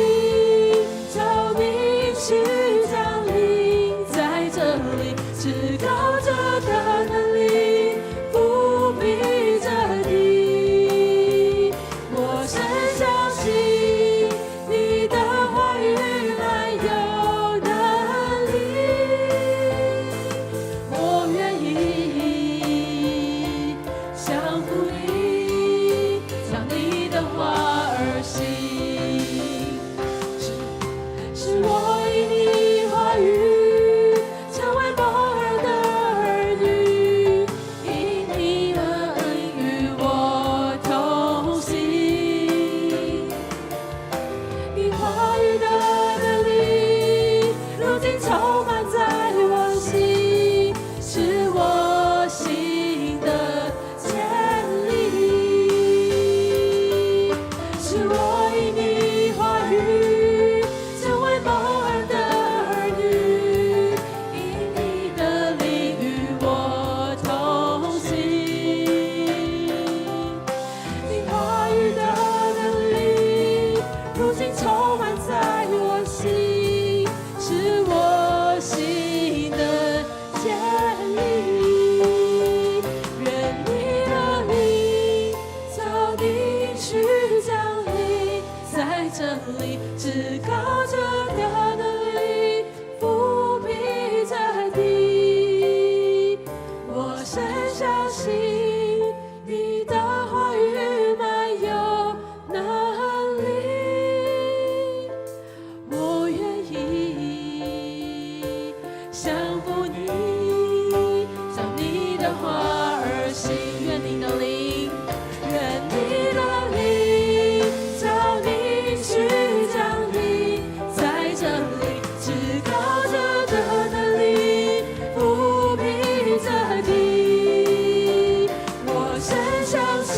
照明去降临在这里，至高者的能力覆庇着地。我深相信你的话语满有能力，我愿意降服你，照你的话而行。是我以你话语成为蒙恩的儿女，因你恩与我同行。你话语的能力，如今充满在我心，是我心的坚立。是我以你话语成为蒙恩的儿女，因你的灵与我同行。你话语的能力，如今充满在我心，是我心的坚立。愿你的灵照你去降临在这里，至高者的能力覆庇着地。我深相信你的话语满有能力，我愿意降服你，照你的话而行。愿你的灵，愿你的灵照你去降临在这里，至高者的能力覆庇着地。我深相信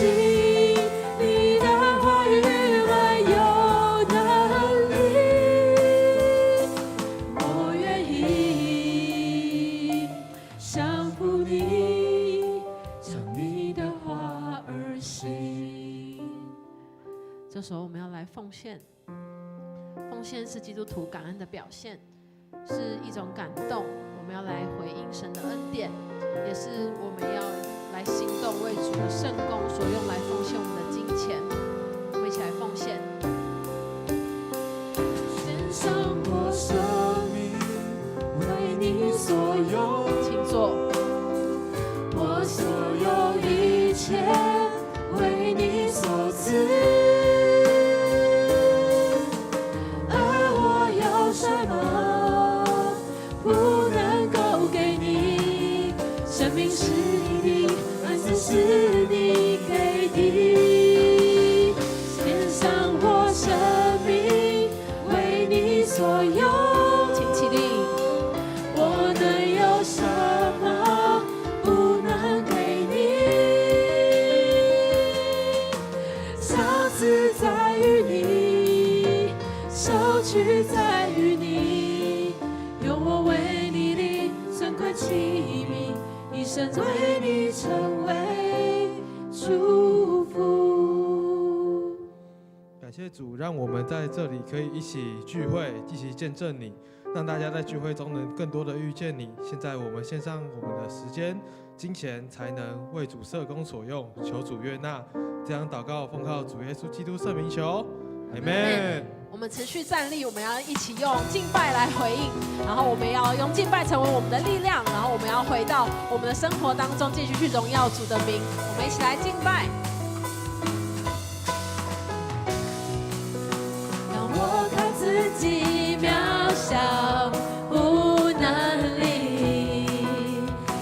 你的话语满有能力，我愿意降服你，照你的话而行。这时候我们要来奉献，奉献是基督徒感恩的表现，是一种感动。我们要来回应神的恩典，也是我们要来行动，为主的圣工所用来奉献我们的金钱。我们一起来奉献。献上我生命，为你所用，请坐。我所有一切，为你所赐。而我有什么不能够给你？生命是你的，恩赐是你给的。献上我生命，为你所用，请起立。我能有什么不能给你？赏赐在于你，收取在于你，用我为你的尊贵器皿，一生为你成为祝福。感谢主，让我们在这里可以一起聚会，一起见证你，让大家在聚会中能更多的遇见你。现在我们献上我们的时间、金钱、才能，为主事工所用，求主悦纳。这样祷告，奉靠主耶稣基督圣名求，阿们。我们持续站立，我们要一起用敬拜来回应，然后我们要用敬拜成为我们的力量，然后我们要回到我们的生活当中，继续去荣耀主的名。我们一起来敬拜。让我看自己渺小无能力，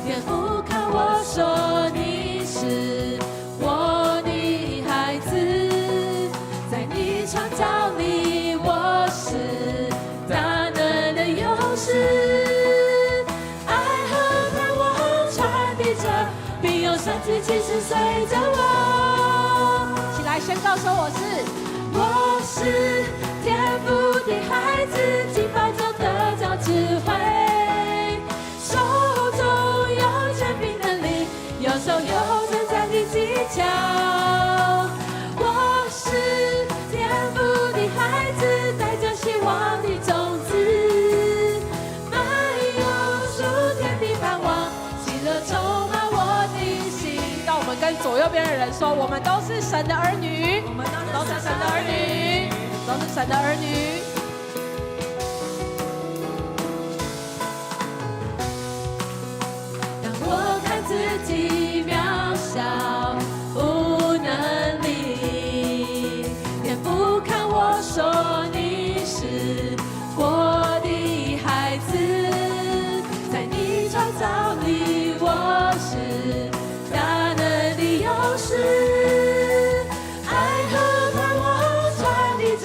天父看我说你是我的孩子，在你创造里我是大能的勇士，爱和盼望传递着，并用神迹奇事随着我，一起来宣告说我是天父的孩子，敬拜中得着智慧，手中有权柄能力，右手有征战的技巧。我是天父的孩子，带着希望的种子，满有属天的盼望，喜乐充满我的心。让我们跟左右边的人说，我们都是神的儿女，我们都是神的儿女，都是神的儿女。让我看自己渺小无能力，天父看我说你是我的孩子，在你创造里我是大能的勇士，爱和盼望传递着，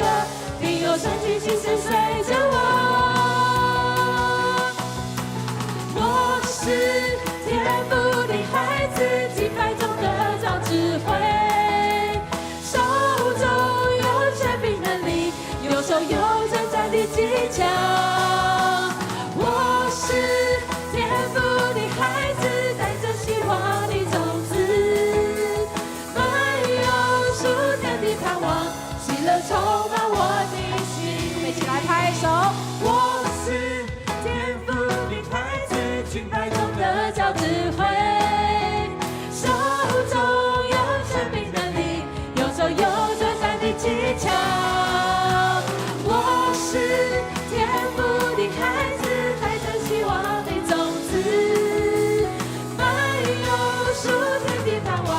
并有神迹奇事随着我。我是天父的孩子，敬拜中得着智慧，手中有权柄能力，右手有征战的技巧。我是天父的孩子，带着希望的种子，满有属天的盼望，喜乐充满我的心。我们一起来拍手。我是天父的孩子，敬拜中得着智慧，手中有权柄能力，右手有征战的技巧。我是天父的孩子，带着希望的种子，满有属天的盼望，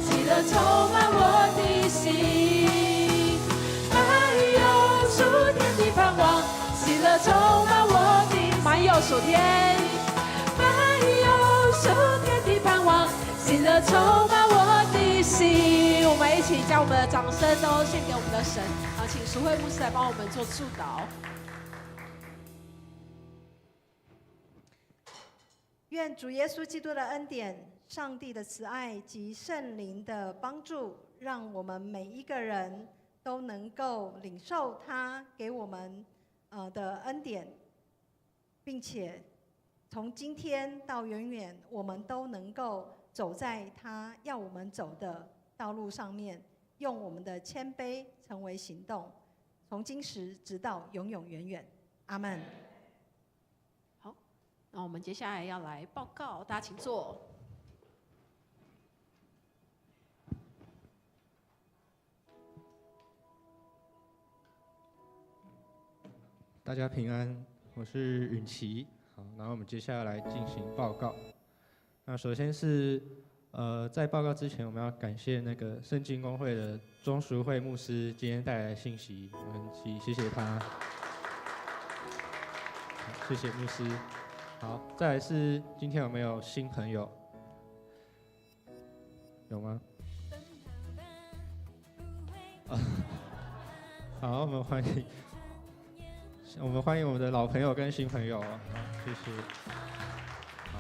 喜乐充满我的心，满有属天的盼望，喜乐充满我的心，满有属天，满有属天的盼望，喜乐充满我的心。我们一起将我们的掌声都献给我们的神。好，请淑慧牧师来帮我们做祝祷。愿主耶稣基督的恩典、上帝的慈爱及圣灵的帮助，让我们每一个人都能够领受他给我们的恩典，并且从今天到永远，我们都能够走在他要我们走的道路上面，用我们的谦卑成为行动，从今时直到永永远远。阿们。好，那我们接下来要来报告，大家请坐。大家平安，我是允琪。好，然后我们接下来进行报告。那首先是在报告之前，我们要感谢那个圣经公会的钟淑慧牧师今天带来的信息，我们一起谢谢他。谢谢牧师。好，再来是今天有没有新朋友？有吗？好，我们欢迎我们的老朋友跟新朋友。好，谢谢。好，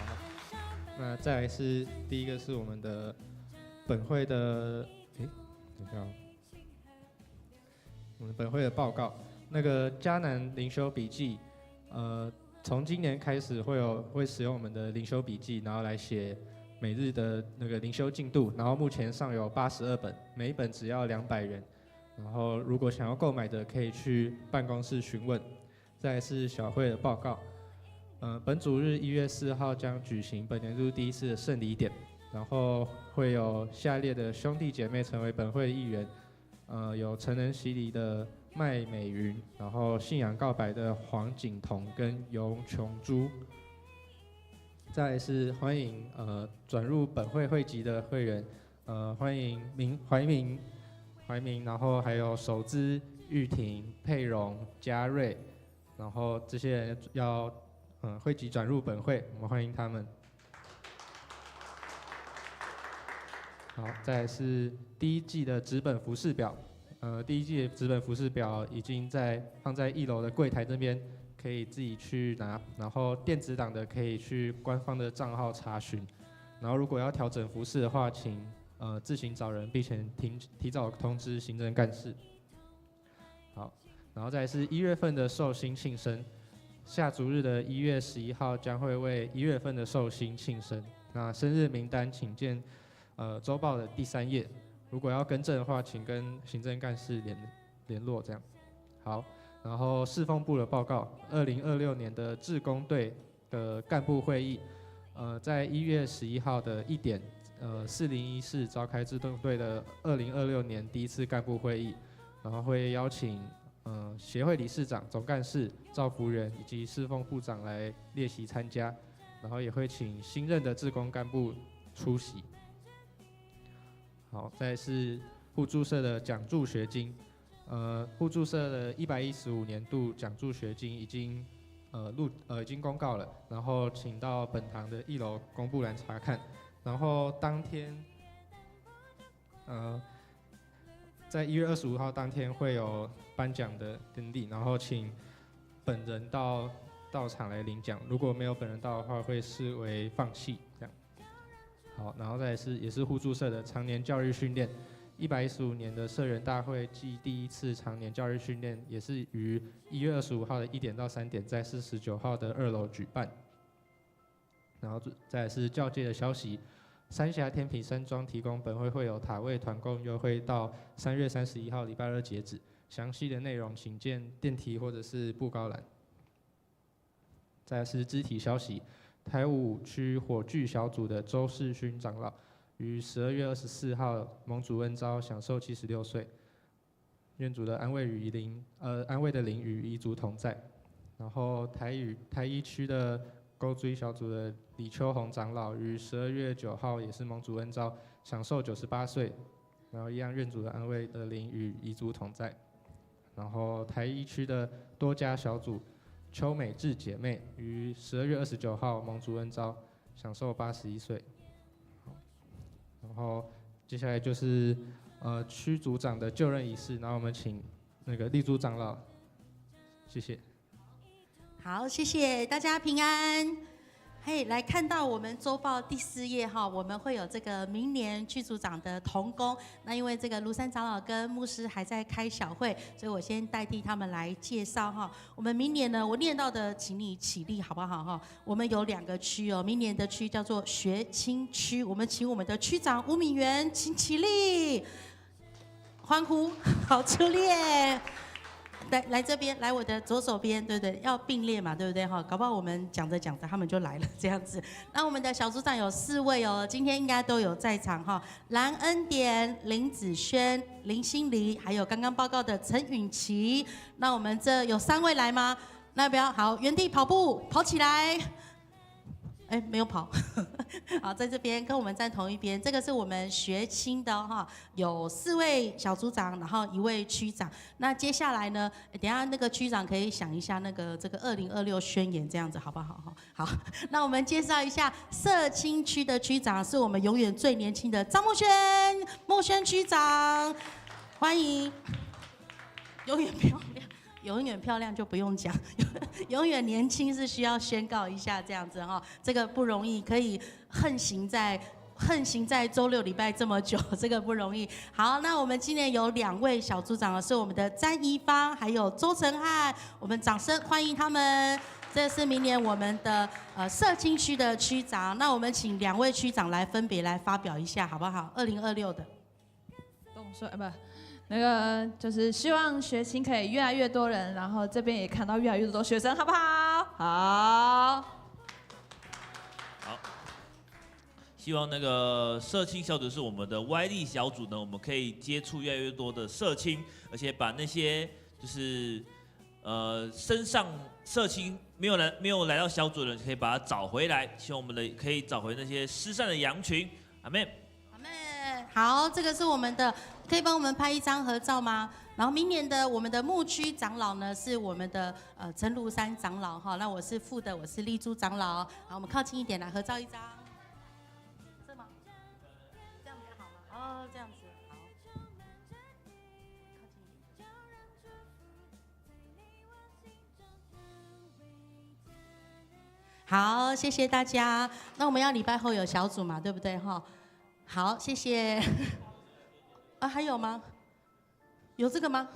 那再来是第一个是我们的本会的，等一下，我们本会的报告。那个迦南灵修笔记，从今年开始会使用我们的灵修笔记，然后来写每日的那个灵修进度，然后目前上有82本，每一本只要200元。然后如果想要购买的，可以去办公室询问。再来是小会的报告，本主日1月4号将举行本年度第一次的圣礼典，然后会有下列的兄弟姐妹成为本会的议员，有成人洗礼的麦美云，然后信仰告白的黄景彤跟尤琼珠。再来是欢迎转入本会会籍的会员，欢迎怀明，然后还有守姿、玉婷、佩蓉、嘉瑞，然后这些人要会籍转入本会，我们欢迎他们。好，再来是第一季的纸本服饰表，第一季的纸本服饰表已经放在1楼的柜台这边，可以自己去拿，然后电子档的可以去官方的账号查询，然后如果要调整服饰的话，请自行找人，并且提早通知行政干事。好，然后再来是1月份的寿星庆生，下逐日的1月11号将会为1月份的寿星庆生。那生日名单请见周报的第3页，如果要更正的话，请跟行政干事联络这样。好，然后侍奉部的报告，2026年的志工队的干部会议，在1月11号的1点。401室召开志工队的2026年第1次干部会议，然后会邀请协会理事长、总干事、召服人以及侍奉部长来列席参加，然后也会请新任的志工干部出席。好，再来是互助社的奖助学金，互助社的115年度奖助学金已经公告了，然后请到本堂的1楼公布栏查看。然后当天，在1月25号当天会有颁奖的典礼，然后请本人到场来领奖。如果没有本人到的话，会视为放弃这样。好，然后再来也是互助社的常年教育训练，115年的社员大会暨第1次常年教育训练，也是于1月25号的1点到3点，在49号的2楼举办。然后再来是教界的消息，三峡天平山庄提供本会会有塔位团购优惠到3月31号礼拜2截止，详细的内容请见电梯或者是布告栏。再来是肢体消息，台5区火炬小组的周世勋长老于12月24号蒙主恩召，享寿76岁，愿主的安慰的灵与遗族同在。然后台1区的勾追小组的李秋红长老于12月9号也是蒙主恩召，享寿98岁，然后一样愿主的安慰的灵与遗族同在。然后台1区的多家小组邱美智姐妹于12月29号蒙主恩召，享寿81岁。然后接下来就是区组长的就任仪式，然后我们请那个立组长老，谢谢。好，谢谢大家平安。嘿，来看到我们周报第4页哈，我们会有这个明年区组长的同工。那因为这个庐山长老跟牧师还在开小会，所以我先代替他们来介绍哈。我们明年呢，我念到的，请你起立好不好哈？我们有2个区哦，明年的区叫做学青区，我们请我们的区长吴敏元，请起立，欢呼，好出列。来这边，来我的左手边，对不对？要并列嘛，对不对？哈，搞不好我们讲着讲着，他们就来了这样子。那我们的小组长有4位哦，今天应该都有在场哈。蓝恩典、林子轩、林心怡，还有刚刚报告的陈允琪。那我们这有3位来吗？那要不要好，原地跑步，跑起来。哎，没有跑，好，在这边跟我们站同一边。这个是我们学青的哈，有4位小组长，然后1位区长。那接下来呢，等一下那个区长可以想一下这个2026宣言这样子好不好？好，那我们介绍一下社青区的区长，是我们永远最年轻的张木轩区长，欢迎，永远漂亮。永远漂亮就不用讲，永远年轻是需要宣告一下这样子哈，这个不容易，可以横行在周6礼拜这么久，这个不容易。好，那我们今年有2位小组长，是我们的詹怡芳还有周成汉，我们掌声欢迎他们。这是明年我们的社青区的区长，那我们请2位区长来分别来发表一下好不好？2026的。动帅不。那个就是希望学青可以越来越多人，然后这边也看到越来越多学生，好不好？好。好。希望那个社青小组是我们的歪力小组呢，我们可以接触越来越多的社青，而且把那些就是身上社青没有来到小组的人，可以把它找回来。希望我们可以找回那些失散的羊群。阿妹，阿妹，好，这个是我们的，可以帮我们拍一张合照吗？然后明年的我们的牧区长老呢是我们的陈如山长老哈，那我是副的，我是丽珠长老。好，我们靠近一点来合照一张。这吗？这样比较好吗？哦，这样子好。靠近一点。好，谢谢大家。那我们要礼拜后有小组嘛，对不对哈？好，谢谢。啊，还有吗？有这个吗？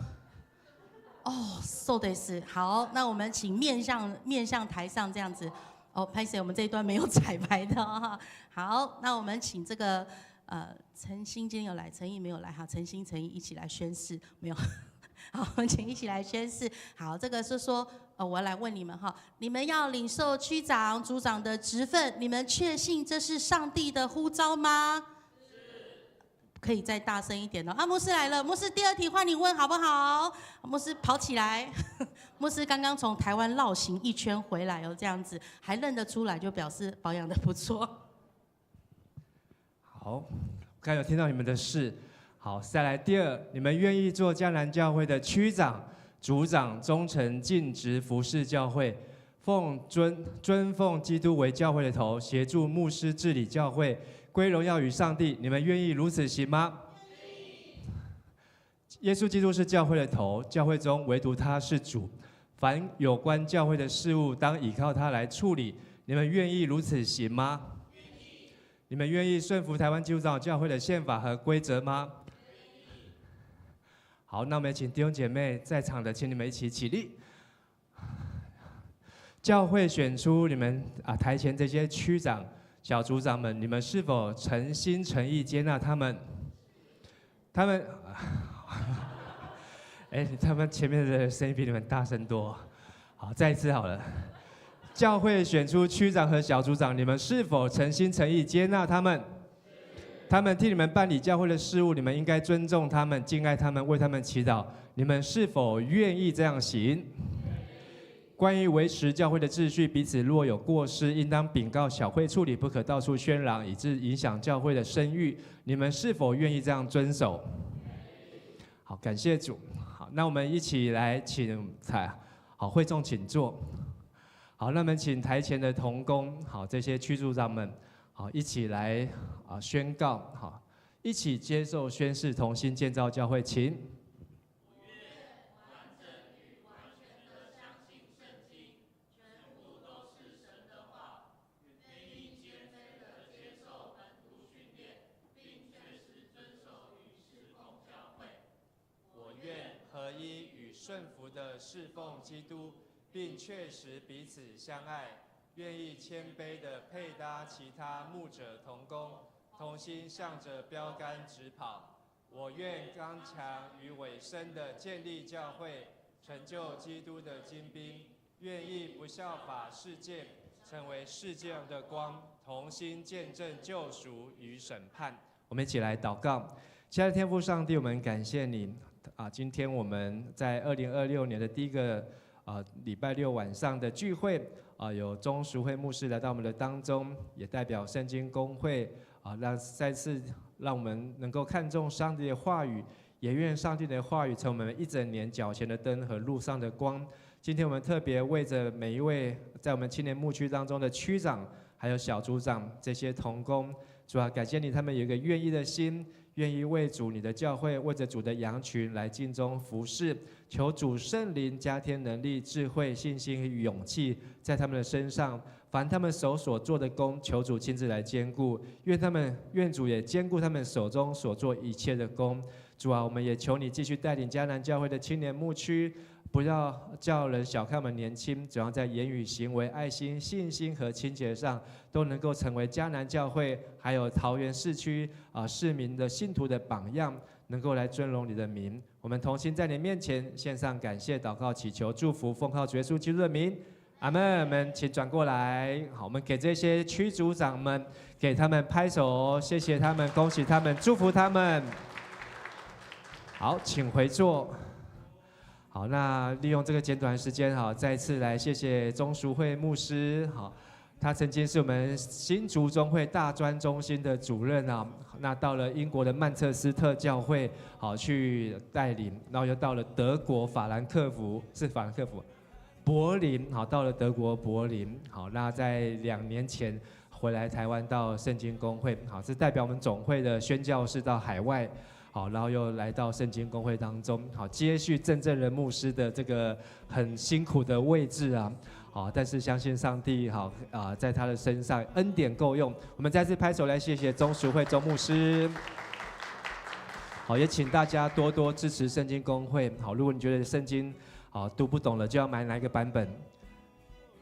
哦，so this。好，那我们请面向台上这样子。哦，拍摄我们这一段没有彩排的哈。好，那我们请这个陈欣今天有来，陈毅没有来哈。陈欣、陈毅一起来宣誓，没有。好，我们请一起来宣誓。好，这个是说，我来问你们哈，你们要领受区长、组长的职分，你们确信这是上帝的呼召吗？可以再大声一点哦。啊，牧师来了，牧师第二题换你问好不好？牧师跑起来，牧师刚刚从台湾绕行一圈回来哦，这样子还认得出来，就表示保养得不错。好，刚才有听到你们的事。好，再来第二，你们愿意做迦南教会的区长、组长，忠诚尽职服侍教会，尊奉基督为教会的头，协助牧师治理教会，归荣耀与上帝。你们愿意如此行吗？耶稣基督是教会的头，教会中唯独他是主。凡有关教会的事物，当依靠他来处理。你们愿意如此行吗？你们愿意顺服台湾基督长教会的宪法和规则吗？好，那我们请弟兄姐妹在场的，请你们一起起立。教会选出你们台前这些区长、小组长们，你们是否诚心诚意接纳他们？他们前面的声音比你们大声多。好，再一次好了。教会选出区长和小组长，你们是否诚心诚意接纳他们？他们替你们办理教会的事务，你们应该尊重他们、敬爱他们、为他们祈祷。你们是否愿意这样行？关于维持教会的秩序，彼此若有过失，应当禀告小会处理，不可到处宣嚷，以致影响教会的声誉。你们是否愿意这样遵守？好，感谢主。好，那我们一起来请好会众请坐。好，那么请台前的同工，好这些区组长们。好，一起来宣告，好，一起接受宣誓，同心建造教会，请。我愿完整与完全的相信圣经，全部都是神的话，愿意谦卑的接受门徒训练，并确实遵守与侍奉教会。我愿合一与顺服的侍奉基督，并确实彼此相爱。愿意谦卑地配搭其他牧者同工，同心向着标杆直跑。我愿刚强与委身地建立教会，成就基督的精兵。愿意不效法世界，成为世界上的光，同心见证救赎与审判。我们一起来祷告。亲爱的天父上帝，我们感谢你今天我们在2026年的第一个礼拜六晚上的聚会。有钟淑慧牧师来到我们的当中，也代表圣经公会再次让我们能够看重上帝的话语，也愿上帝的话语成为我们一整年脚前的灯和路上的光。今天我们特别为着每一位在我们青年牧区当中的区长还有小组长这些同工，主啊，感谢你，他们有一个愿意的心，愿意为主你的教会，为着主的羊群来尽忠服侍。求主圣灵加添能力、智慧、信心与勇气在他们的身上，凡他们手所做的工，求主亲自来兼顾。愿主也兼顾他们手中所做一切的工。主啊，我们也求你继续带领迦南教会的青年牧区，不要叫人小看我们年轻，只要在言语、行为、爱心、信心和清洁上，都能够成为迦南教会还有桃园市区市民的信徒的榜样，能够来尊荣你的名。我们同心在你面前献上感谢、祷告、祈求、祝福，奉靠主耶稣基督的名，阿们。我们请转过来，好，我们给这些区组长们，给他们拍手，谢谢他们，恭喜他们，祝福他们。好，请回座。好，那利用这个简短的时间，好，再次来谢谢钟淑慧牧师，好，他曾经是我们新竹中会大专中心的主任啊，那到了英国的曼彻斯特教会，好去带领，然后又到了德国法兰克福，柏林，好，到了德国柏林，好，那在2年前回来台湾到圣经公会，好，是代表我们总会的宣教士到海外。好，然后又来到圣经公会当中，好，接续郑正仁牧师的这个很辛苦的位置啊，好，但是相信上帝好在他的身上恩典够用，我们再次拍手来谢谢钟淑慧钟牧师。好，也请大家多多支持圣经公会。好，如果你觉得圣经好读不懂了，就要买哪一个版本？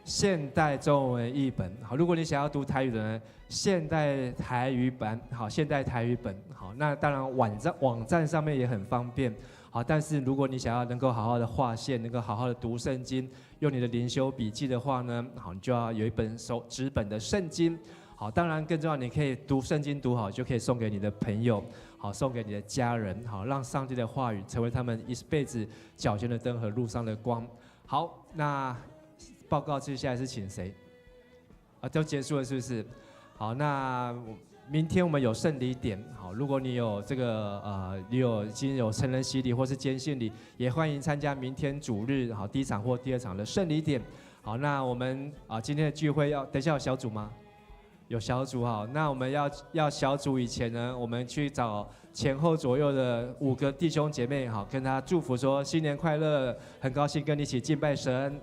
现代中文译本。好，如果你想要读台语的呢，现代台语版。好，现代台语本。好，那当然网站上面也很方便。好，但是如果你想要能够好好的划线，能够好好的读圣经，用你的灵修笔记的话呢，好，你就要有一本纸本的圣经。好，当然更重要，你可以读圣经读好，就可以送给你的朋友，好，送给你的家人，好，让上帝的话语成为他们一辈子脚前的灯和路上的光。好，那报告接下来是请谁？啊，都结束了是不是？好，那明天我们有圣礼点，好，如果你有这个你已经有成人洗礼或是坚信礼，也欢迎参加明天主日好第1场或第2场的圣礼点。好，那我们今天的聚会等一下有小组吗？有小组好，那我们要小组以前呢，我们去找前后左右的5个弟兄姐妹好，跟他祝福说新年快乐，很高兴跟你一起敬拜神。